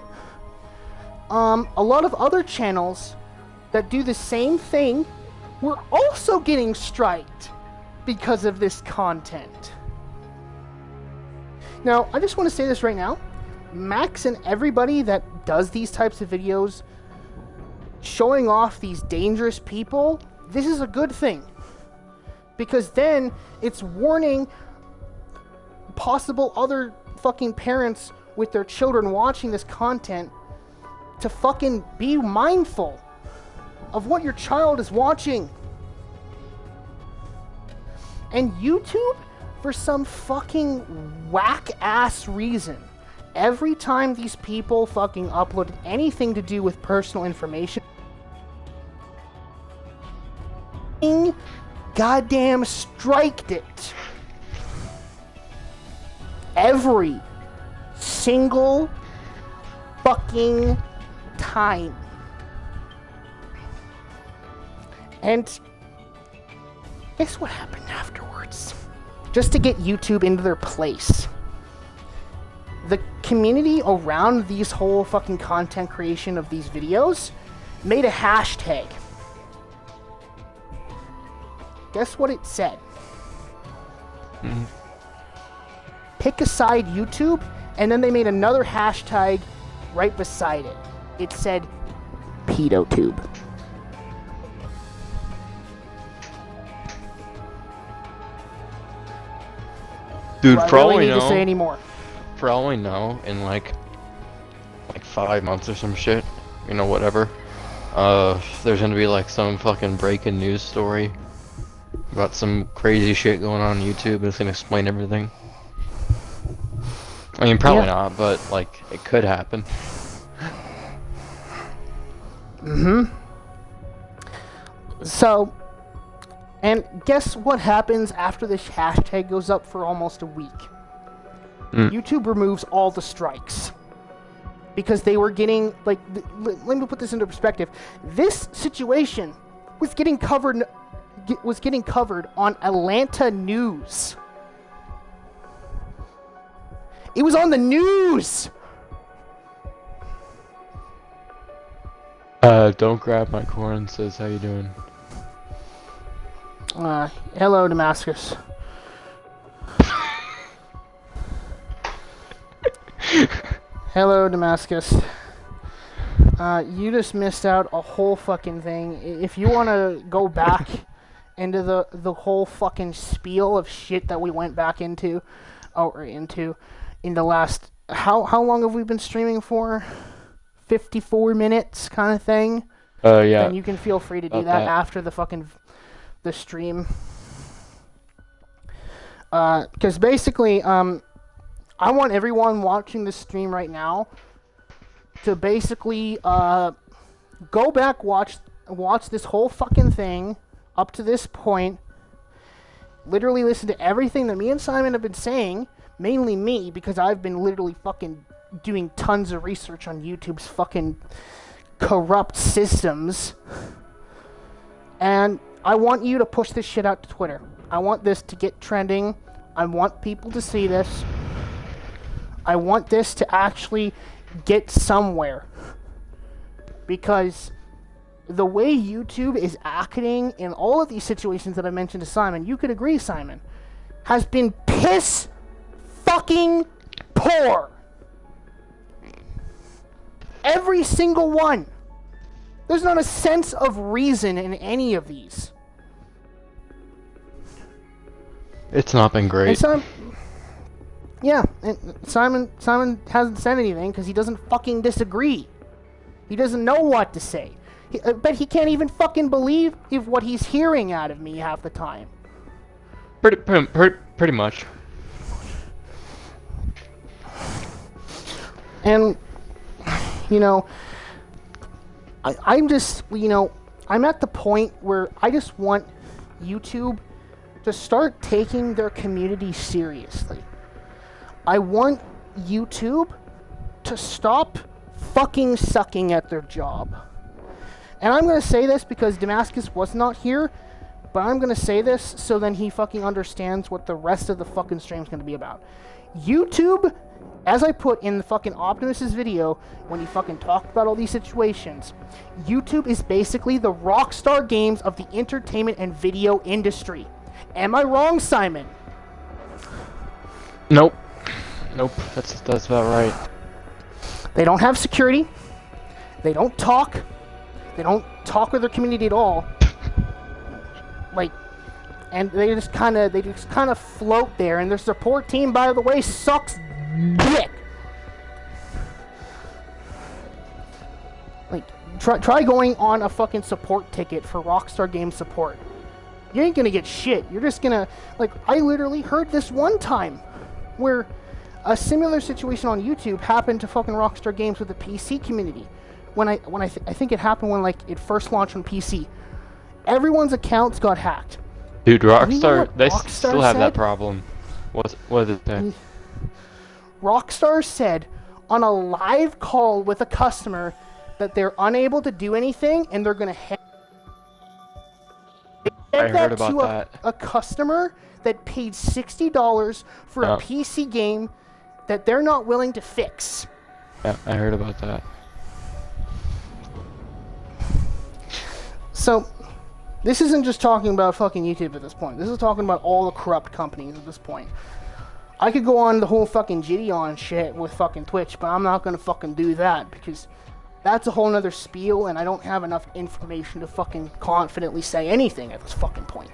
a lot of other channels that do the same thing were also getting striked because of this content. Now, I just want to say this right now. Max and everybody that does these types of videos showing off these dangerous people, this is a good thing. Because then it's warning possible other fucking parents with their children watching this content to fucking be mindful of what your child is watching. And YouTube, for some fucking whack-ass reason, every time these people fucking uploaded anything to do with personal information, goddamn striked it. Every single fucking time. And guess what happened afterwards? Just to get YouTube into their place. The community around these whole fucking content creation of these videos made a hashtag. Guess what it said? Pick a side YouTube, and then they made another hashtag right beside it. It said PedoTube. Dude, Do I for all really we need know, to say any more? for all we know, in like 5 months or some shit, you know, whatever, there's gonna be like some fucking breaking news story about some crazy shit going on YouTube, and it's gonna explain everything. I mean, probably not, but like, it could happen. So, and guess what happens after this hashtag goes up for almost a week? YouTube removes all the strikes. Because they were getting, like, let me put this into perspective. This situation was getting covered on Atlanta news. It was on the news! Don't grab my corn, says, how you doing? Hello, Damascus. Hello, Damascus. You just missed out a whole fucking thing. If you want to go back into the whole fucking spiel of shit that we went back into in the last... How long have we been streaming for? 54 minutes kind of thing? Yeah. And you can feel free to do that after the stream. Because basically, I want everyone watching this stream right now to basically go back, watch this whole fucking thing up to this point, literally listen to everything that me and Simon have been saying, mainly me, because I've been literally fucking doing tons of research on YouTube's fucking corrupt systems, and I want you to push this shit out to Twitter. I want this to get trending. I want people to see this. I want this to actually get somewhere. Because the way YouTube is acting in all of these situations that I mentioned to Simon, you could agree, Simon, has been piss fucking poor. Every single one. There's not a sense of reason in any of these. It's not been great. And Simon hasn't said anything because he doesn't fucking disagree. He doesn't know what to say. But he can't even fucking believe what he's hearing out of me half the time. Pretty much. And, you know, I'm just, you know, I'm at the point where I just want YouTube to start taking their community seriously. I want YouTube to stop fucking sucking at their job. And I'm going to say this because Damascus was not here, but I'm going to say this so then he fucking understands what the rest of the fucking stream's going to be about. YouTube, as I put in the fucking Optimus's video when he fucking talked about all these situations, YouTube is basically the Rockstar Games of the entertainment and video industry. Am I wrong, Simon? Nope. Nope. That's about right. They don't have security. They don't talk. They don't talk with their community at all. Like, and they just kind of float there. And their support team, by the way, sucks dick. Like, try going on a fucking support ticket for Rockstar Games support. You ain't gonna get shit. You're just gonna, like, I literally heard this one time where a similar situation on YouTube happened to fucking Rockstar Games with the PC community. I think it happened when, like, it first launched on PC. Everyone's accounts got hacked. Dude, Rockstar, they Rockstar still have said? That problem. What did it say? Rockstar said on a live call with a customer that they're unable to do anything and they're gonna I heard about that. A customer that paid $60 for a PC game that they're not willing to fix. Yeah, I heard about that. So, this isn't just talking about fucking YouTube at this point. This is talking about all the corrupt companies at this point. I could go on the whole fucking Gideon shit with fucking Twitch, but I'm not gonna fucking do that because that's a whole nother spiel and I don't have enough information to fucking confidently say anything at this fucking point.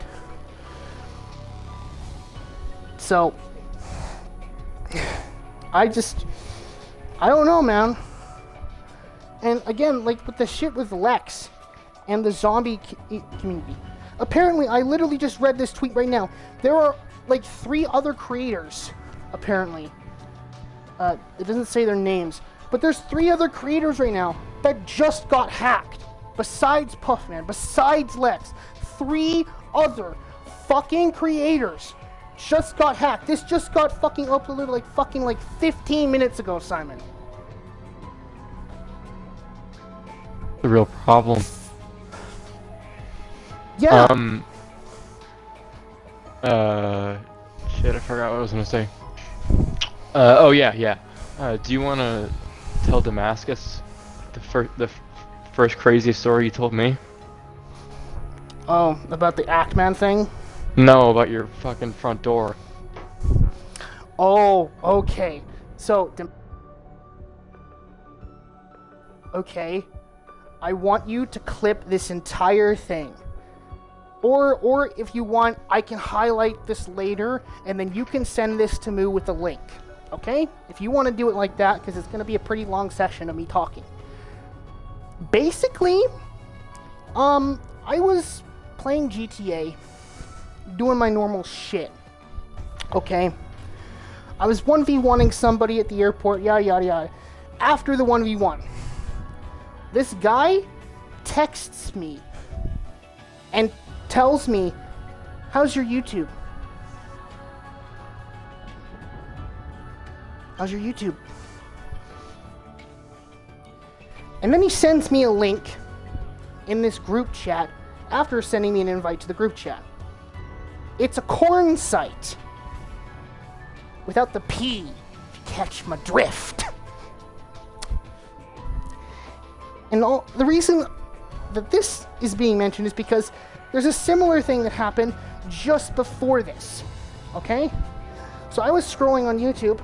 So, I don't know, man. And again, like with the shit with Lex and the zombie community. Apparently, I literally just read this tweet right now. There are like 3 other creators, apparently. It doesn't say their names, but there's 3 other creators right now that just got hacked. Besides Puffman, besides Lex, 3 other fucking creators just got hacked. This just got fucking uploaded like 15 minutes ago, Simon. The real problem. Yeah. Shit, I forgot what I was gonna say. Oh yeah. Do you wanna tell Damascus the first craziest story you told me? Oh, about the Actman thing? No, about your fucking front door. Oh, okay. So, okay. I want you to clip this entire thing. Or if you want, I can highlight this later, and then you can send this to me with a link. Okay? If you want to do it like that, because it's going to be a pretty long session of me talking. Basically, I was playing GTA, doing my normal shit. Okay? I was 1v1ing somebody at the airport, yada yada yada. After the 1v1, this guy texts me and tells me, "How's your YouTube? How's your YouTube?" And then he sends me a link in this group chat after sending me an invite to the group chat. It's a corn site. Without the P, if you catch my drift. And the reason that this is being mentioned is because there's a similar thing that happened just before this. Okay? So I was scrolling on YouTube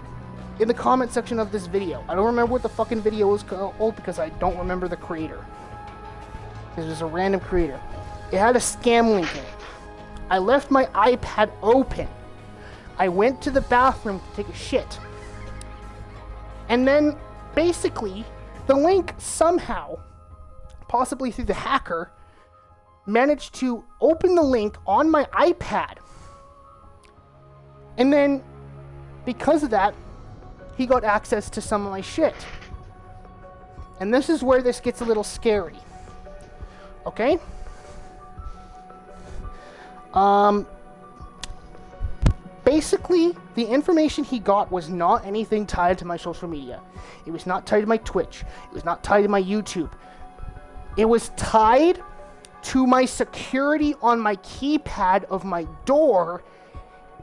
in the comment section of this video. I don't remember what the fucking video was called because I don't remember the creator. It was a random creator. It had a scam link in it. I left my iPad open. I went to the bathroom to take a shit. And then, basically, the link somehow, possibly through the hacker, managed to open the link on my iPad. And then, because of that, he got access to some of my shit. And this is where this gets a little scary. Okay? Basically, the information he got was not anything tied to my social media. It was not tied to my Twitch. It was not tied to my YouTube. It was tied to my security on my keypad of my door,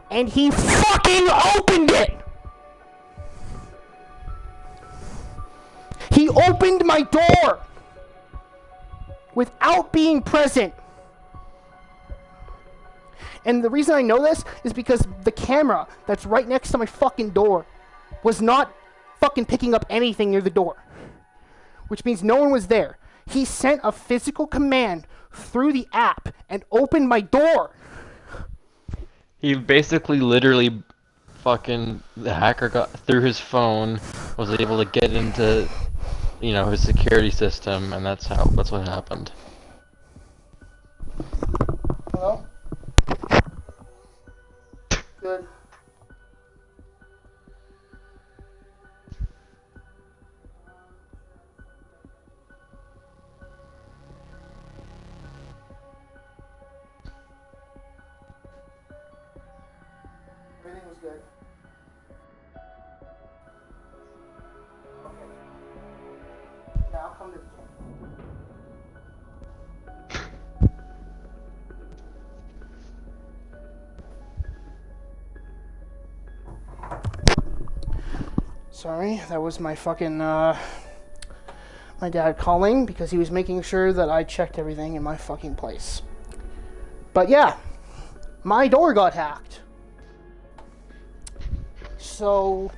and he fucking opened it! He opened my door without being present. And the reason I know this is because the camera that's right next to my fucking door was not fucking picking up anything near the door. Which means no one was there. He sent a physical command through the app and opened my door. He basically literally fucking, the hacker got through his phone, was able to get into, you know, his security system, and that's what happened. Hello? Good. Everything was good. Okay. Now come to the Sorry, that was my fucking, my dad calling because he was making sure that I checked everything in my fucking place. But yeah, my door got hacked. So...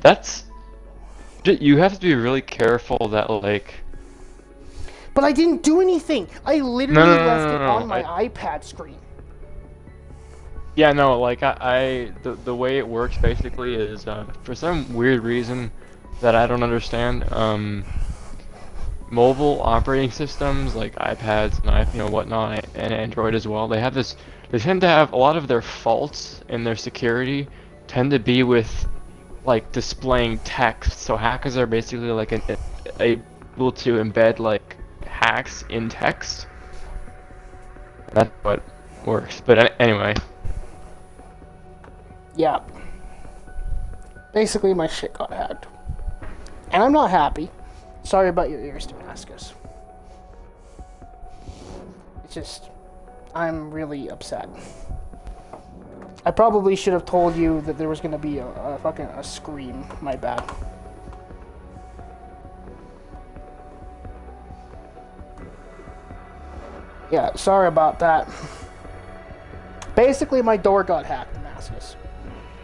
That's... You have to be really careful that, like... But I didn't do anything! I literally left it on my iPad screen. Yeah, no, like, the way it works basically is, for some weird reason that I don't understand, mobile operating systems, like iPads and whatnot, and Android as well, they tend to have a lot of their faults in their security tend to be with, like, displaying text, so hackers are basically, like, able to embed, like, hacks in text. That's what works, but anyway. Yeah. Basically, my shit got hacked. And I'm not happy. Sorry about your ears, Damascus. It's just... I'm really upset. I probably should have told you that there was gonna be a fucking scream. My bad. Yeah, sorry about that. Basically, my door got hacked, Damascus.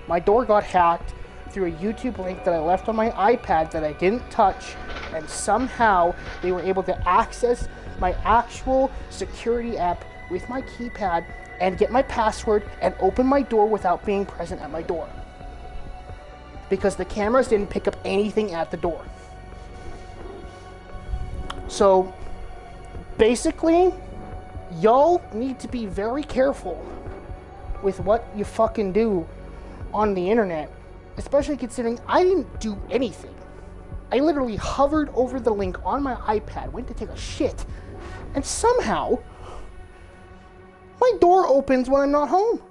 My door got hacked through a YouTube link that I left on my iPad that I didn't touch, and somehow they were able to access my actual security app with my keypad and get my password and open my door without being present at my door. Because the cameras didn't pick up anything at the door. So, basically, y'all need to be very careful with what you fucking do on the internet, especially considering I didn't do anything. I literally hovered over the link on my iPad, went to take a shit, and somehow my door opens when I'm not home.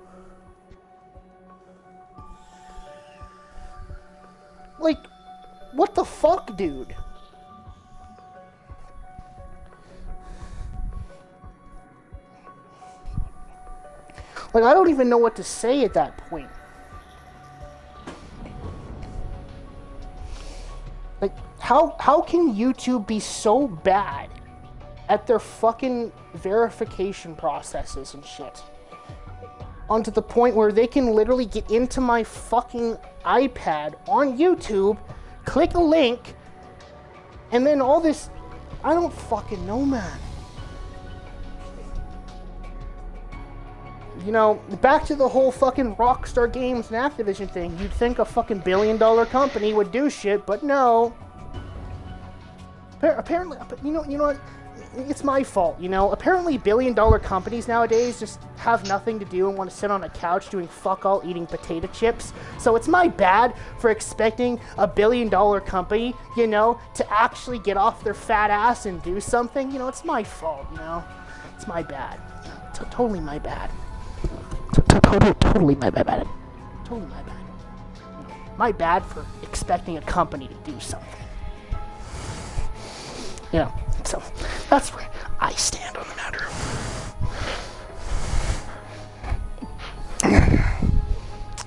Like, what the fuck, dude? Like, I don't even know what to say at that point. Like, how can YouTube be so bad at their fucking verification processes and shit? Onto the point where they can literally get into my fucking iPad on YouTube, click a link, and then all this... I don't fucking know, man. You know, back to the whole fucking Rockstar Games and Activision thing. You'd think a fucking billion-dollar company would do shit, but no. Apparently, you know what? It's my fault, you know? Apparently billion-dollar companies nowadays just have nothing to do and want to sit on a couch doing fuck all eating potato chips. So it's my bad for expecting a billion-dollar company, you know, to actually get off their fat ass and do something. You know, it's my fault, you know? It's my bad. Totally my bad. Totally my bad. Totally my bad. My bad for expecting a company to do something. You know, so That's where I stand on the matter.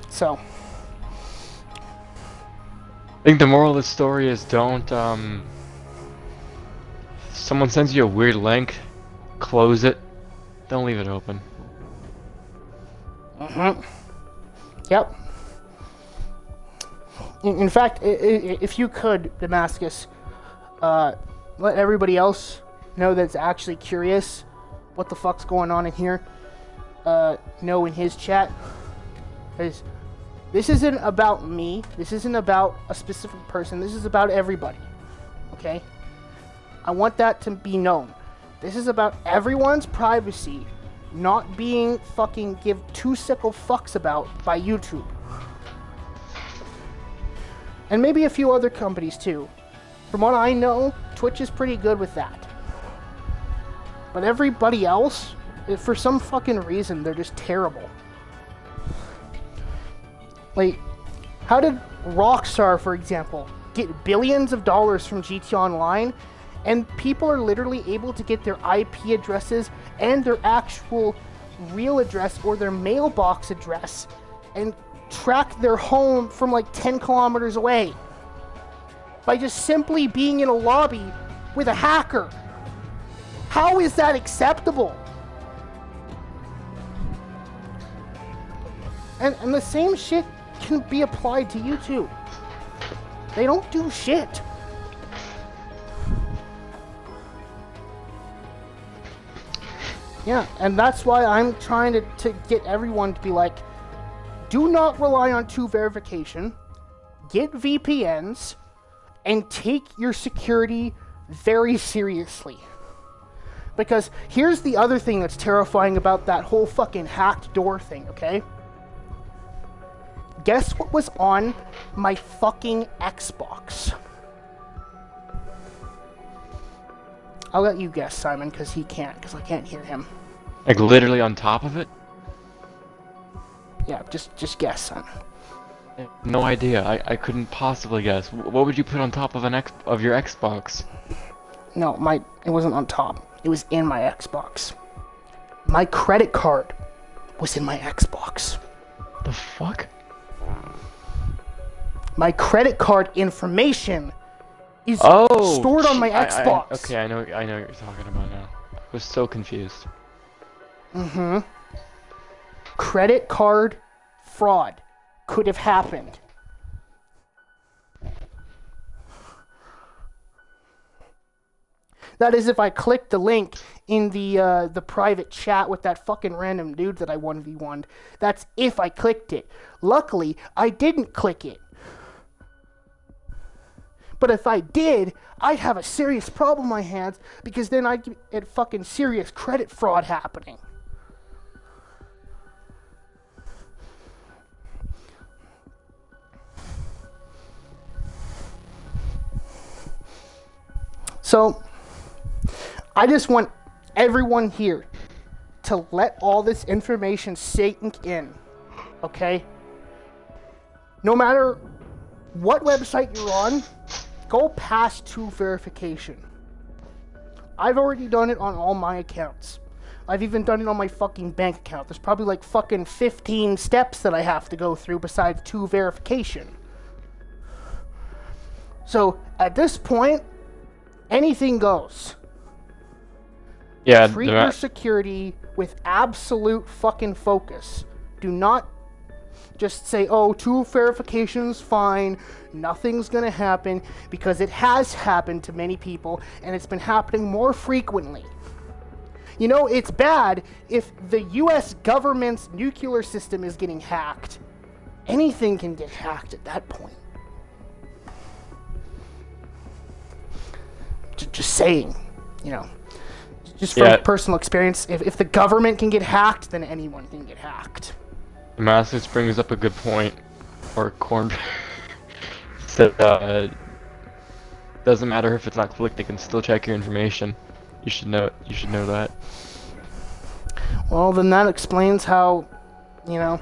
So, I think the moral of the story is don't, someone sends you a weird link, close it, don't leave it open. Yep. In fact, if you could, Damascus, let everybody else know that's actually curious what the fuck's going on in here, know in his chat. Because this isn't about me, this isn't about a specific person, this is about everybody. Okay? I want that to be known. This is about everyone's privacy not being fucking give two sickle fucks about by YouTube. And maybe a few other companies too. From what I know, Twitch is pretty good with that. But everybody else, for some fucking reason, they're just terrible. Like, how did Rockstar, for example, get billions of dollars from GT Online, and people are literally able to get their IP addresses and their actual real address or their mailbox address and track their home from like 10 kilometers away by just simply being in a lobby with a hacker? How is that acceptable? And the same shit can be applied to YouTube. They don't do shit. Yeah, and that's why I'm trying to get everyone to be like, do not rely on two verification, get VPNs, and take your security very seriously. Because here's the other thing that's terrifying about that whole fucking hacked door thing, okay? Guess what was on my fucking Xbox? I'll let you guess, Simon, because he can't, because I can't hear him. Like literally on top of it? Yeah, just guess, son. No idea. I couldn't possibly guess. What would you put on top of your Xbox? No, it wasn't on top. It was in my Xbox. My credit card was in my Xbox. The fuck? My credit card information is stored on my Xbox. Okay, I know what you're talking about now. I was so confused. Credit card fraud could have happened. That is if I clicked the link in the private chat with that fucking random dude that I 1v1'd. That's if I clicked it. Luckily, I didn't click it. But if I did, I'd have a serious problem on my hands, because then I'd get fucking serious credit fraud happening. So, I just want everyone here to let all this information sink in, okay? No matter what website you're on, go past two verification. I've already done it on all my accounts. I've even done it on my fucking bank account. There's probably like fucking 15 steps that I have to go through besides two verification. So, at this point, anything goes. Yeah, treat your security with absolute fucking focus. Do not just say, oh, two verifications, fine, nothing's gonna happen, because it has happened to many people, and it's been happening more frequently. You know, it's bad if the US government's nuclear system is getting hacked. Anything can get hacked at that point. Just saying, you know, just from personal experience, if the government can get hacked, then anyone can get hacked. Damascus brings up a good point, or Corn said, doesn't matter if it's not clicked, they can still check your information. You should know that. Well, then that explains how, you know,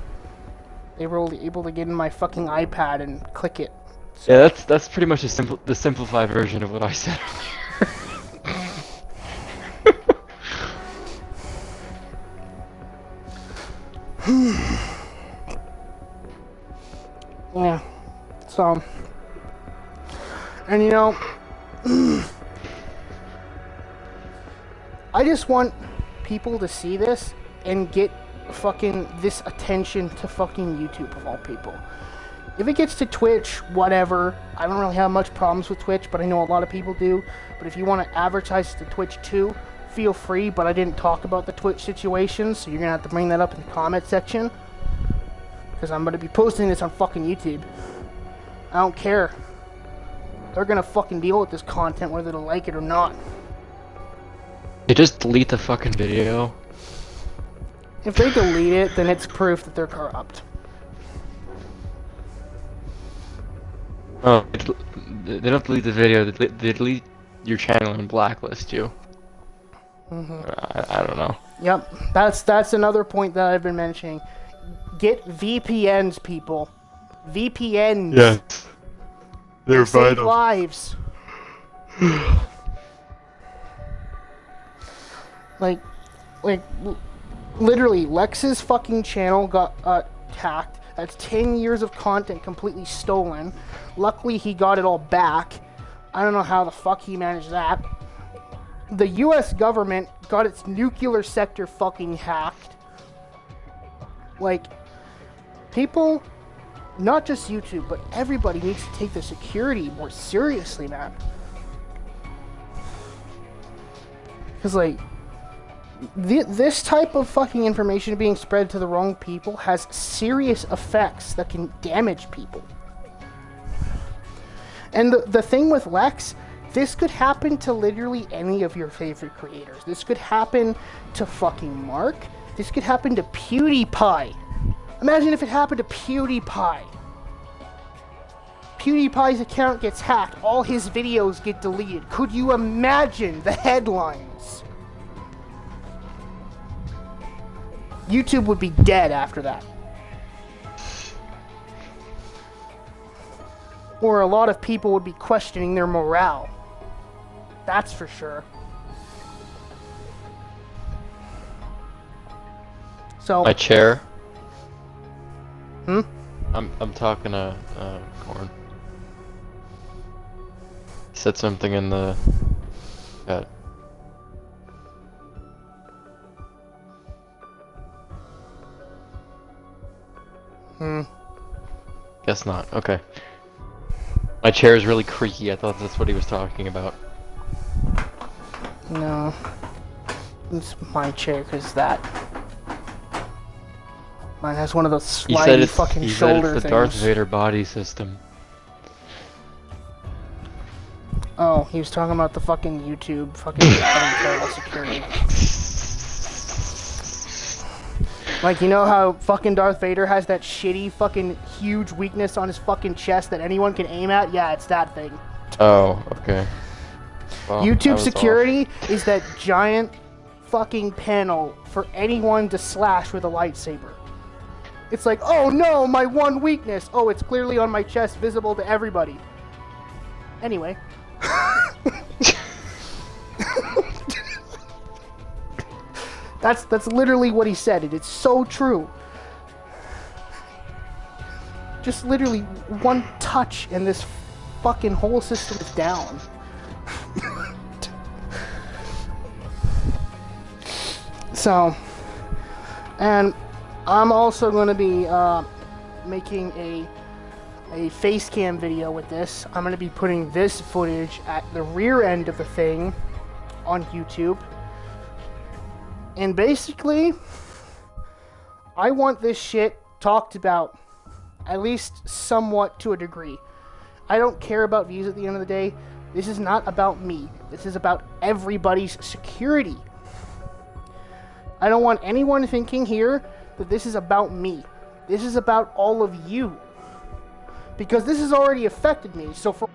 they were able to get in my fucking iPad and click it. So. Yeah, that's pretty much the simplified version of what I said earlier. Yeah. So, and you know, I just want people to see this and get fucking this attention to fucking YouTube of all people. If it gets to Twitch, whatever. I don't really have much problems with Twitch, but I know a lot of people do. But if you want to advertise to Twitch too, feel free. But I didn't talk about the Twitch situation, so you're gonna have to bring that up in the comment section. Because I'm gonna be posting this on fucking YouTube. I don't care. They're gonna fucking deal with this content whether they like it or not. You just delete the fucking video. If they delete it, then it's proof that they're corrupt. Oh, they don't delete the video, they delete your channel and blacklist you. I don't know. Yep, that's another point that I've been mentioning. Get VPNs, people. VPNs. Yes. They're save vital. lives. like, literally, Lex's fucking channel got hacked. That's 10 years of content completely stolen. Luckily, he got it all back. I don't know how the fuck he managed that. The US government got its nuclear sector fucking hacked. Like, people, not just YouTube, but everybody needs to take their security more seriously, man. Because, like, this type of fucking information being spread to the wrong people has serious effects that can damage people. And the thing with Lex, this could happen to literally any of your favorite creators. This could happen to fucking Mark. This could happen to PewDiePie. Imagine if it happened to PewDiePie. PewDiePie's account gets hacked. All his videos get deleted. Could you imagine the headlines? YouTube would be dead after that. Or a lot of people would be questioning their morale. That's for sure. So My chair. Hmm? I'm talking to Corn. He said something in the chat. Guess not. Okay. My chair is really creaky. I thought that's what he was talking about. No. It's my chair, because that. Mine has one of those slidey fucking shoulder it's the things. Darth Vader body system. Oh, he was talking about the fucking YouTube fucking terrible security. Like, you know how fucking Darth Vader has that shitty fucking huge weakness on his fucking chest that anyone can aim at? Yeah, it's that thing. Oh, okay. Well, YouTube security is that giant fucking panel for anyone to slash with a lightsaber. It's like, oh no, my one weakness. Oh, it's clearly on my chest, visible to everybody. Anyway. That's literally what he said, and it's so true. Just literally one touch and this fucking whole system is down. So, and I'm also going to be making a face cam video with this. I'm going to be putting this footage at the rear end of the thing on YouTube. And basically, I want this shit talked about, at least somewhat to a degree. I don't care about views at the end of the day. This is not about me. This is about everybody's security. I don't want anyone thinking here that this is about me. This is about all of you. Because this has already affected me, so for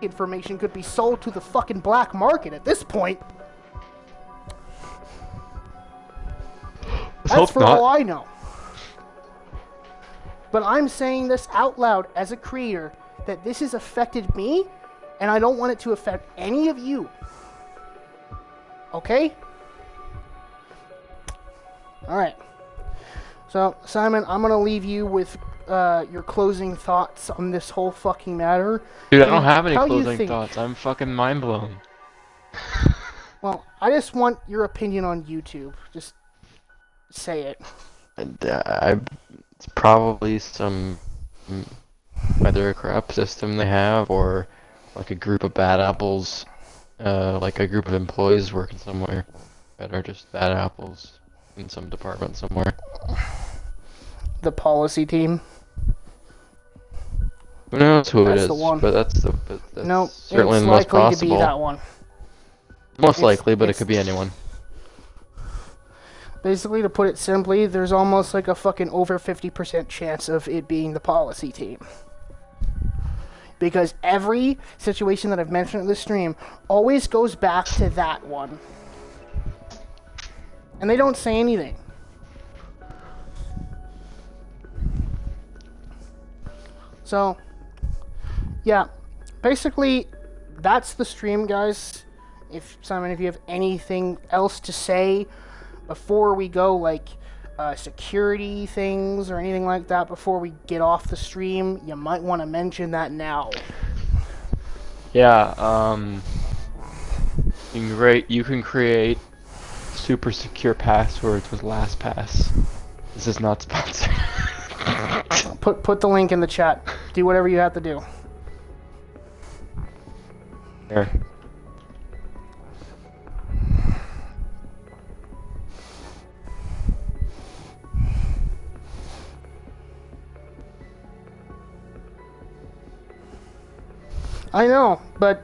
information could be sold to the fucking black market at this point. That's for all I know. But I'm saying this out loud as a creator, that this has affected me, and I don't want it to affect any of you. Okay? Alright. So, Simon, I'm gonna leave you with your closing thoughts on this whole fucking matter. Dude, I don't have any How you closing think- thoughts. I'm fucking mind blown. Well, I just want your opinion on YouTube. Just say it. It's probably some either a crap system they have or like a group of bad apples, like a group of employees working somewhere that are just bad apples in some department somewhere. The policy team. Who knows who That's it is? the one. But that's No, certainly it's the most likely possible. to be that one. Most It's- likely, but it it's- could be anyone. Basically, to put it simply, there's almost like a fucking over 50% chance of it being the policy team. Because every situation that I've mentioned in this stream always goes back to that one. And they don't say anything. So, yeah. Basically, that's the stream, guys. Simon, if you have anything else to say before we go, like security things or anything like that, before we get off the stream, you might want to mention that now. Yeah, you can create super secure passwords with LastPass. This is not sponsored. Put the link in the chat. Do whatever you have to do. Here. I know, but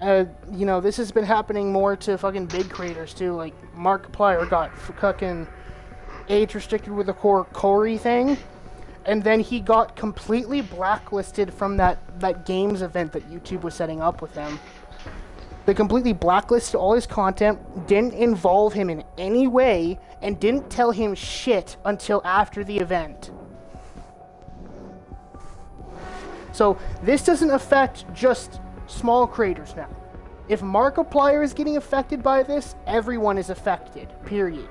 this has been happening more to fucking big creators too. Like Markiplier got fucking age restricted with the Cory thing, and then he got completely blacklisted from that games event that YouTube was setting up with him. They completely blacklisted all his content, didn't involve him in any way, and didn't tell him shit until after the event. So this doesn't affect just small creators now. If Markiplier is getting affected by this, everyone is affected, period.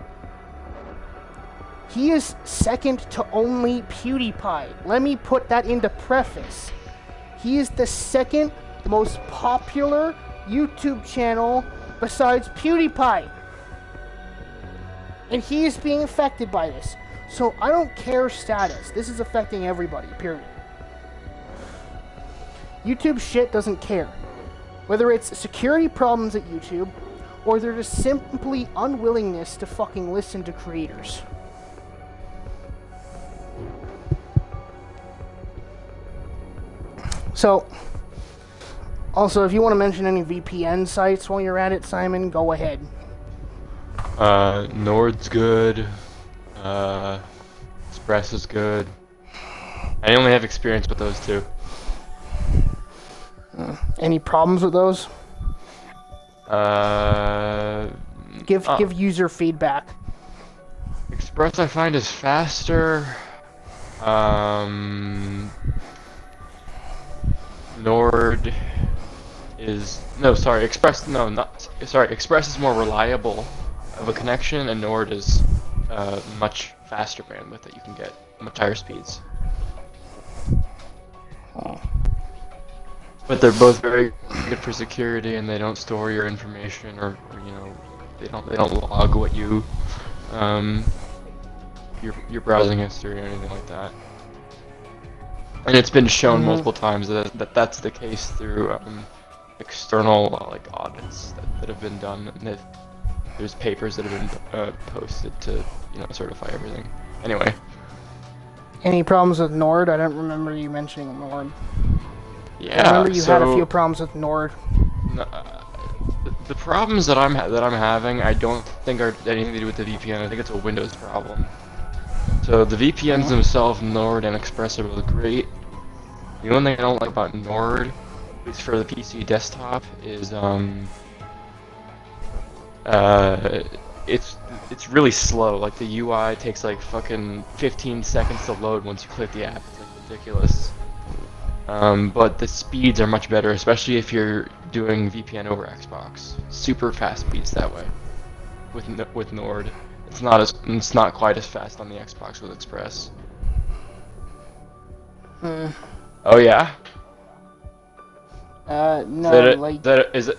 He is second to only PewDiePie. Let me put that into preface. He is the second most popular YouTube channel besides PewDiePie. And he is being affected by this. So I don't care status. This is affecting everybody, period. YouTube shit doesn't care. Whether it's security problems at YouTube, or they're just simply unwillingness to fucking listen to creators. So, also, if you want to mention any VPN sites while you're at it, Simon, go ahead. Nord's good. Express is good. I only have experience with those two. Any problems with those? Give user feedback. Express I find is faster. Nord is Express Express is more reliable of a connection, and Nord is much faster bandwidth that you can get, much higher speeds. Oh. But they're both very good for security, and they don't store your information, or they don't log what your browsing history or anything like that. And it's been shown multiple times that that's the case through external audits that have been done, and there's papers that have been posted to certify everything. Anyway. Any problems with Nord? I don't remember you mentioning Nord. Yeah, I remember you had a few problems with Nord. The problems that I'm having, I don't think are anything to do with the VPN. I think it's a Windows problem. So the VPNs themselves, Nord and Express, are both great. The only thing I don't like about Nord, at least for the PC desktop, is it's really slow. Like the UI takes like fucking 15 seconds to load once you click the app. It's like ridiculous. But the speeds are much better, especially if you're doing VPN over Xbox. Super fast speeds that way. With Nord, It's not quite as fast on the Xbox with Express. Oh yeah. No,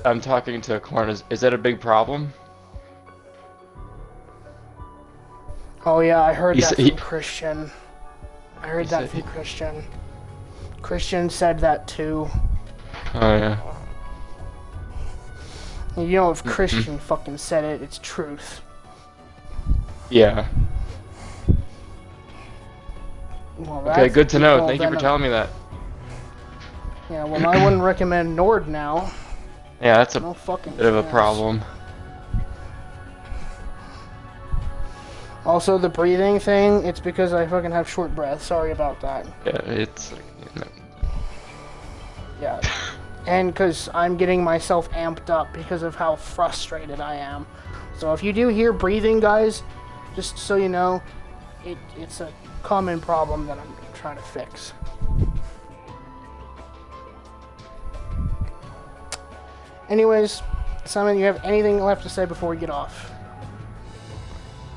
I'm talking to a corn. Is that a big problem? Oh yeah, I heard that from Christian. Christian said that too. Oh yeah. You know, if Christian fucking said it, it's truth. Yeah. Well, okay, good to know. Thank you for telling me that. Yeah, well, I wouldn't recommend Nord now. Yeah, that's a no fucking bit of a problem. Also, the breathing thing, it's because I fucking have short breath. Sorry about that. Yeah, it's... Yeah. And because I'm getting myself amped up because of how frustrated I am. So if you do hear breathing, guys, just so you know, it's a common problem that I'm trying to fix. Anyways, Simon, you have anything left to say before we get off?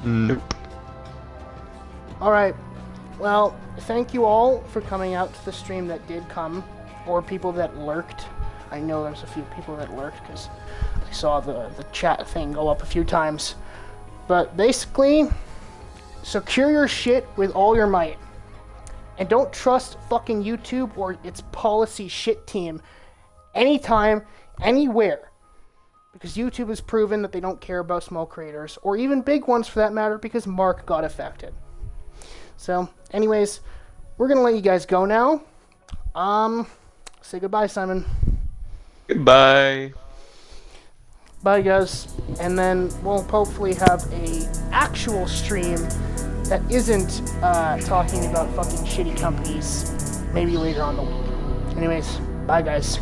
Nope. Alright, well, thank you all for coming out to the stream that did come, or people that lurked. I know there's a few people that lurked, because I saw the chat thing go up a few times. But basically, secure your shit with all your might. And don't trust fucking YouTube or its policy shit team anytime, anywhere. Because YouTube has proven that they don't care about small creators, or even big ones for that matter, because Mark got affected. So, anyways, we're going to let you guys go now. Say goodbye, Simon. Goodbye. Bye, guys. And then we'll hopefully have a actual stream that isn't talking about fucking shitty companies maybe later on the week. Anyways, bye, guys.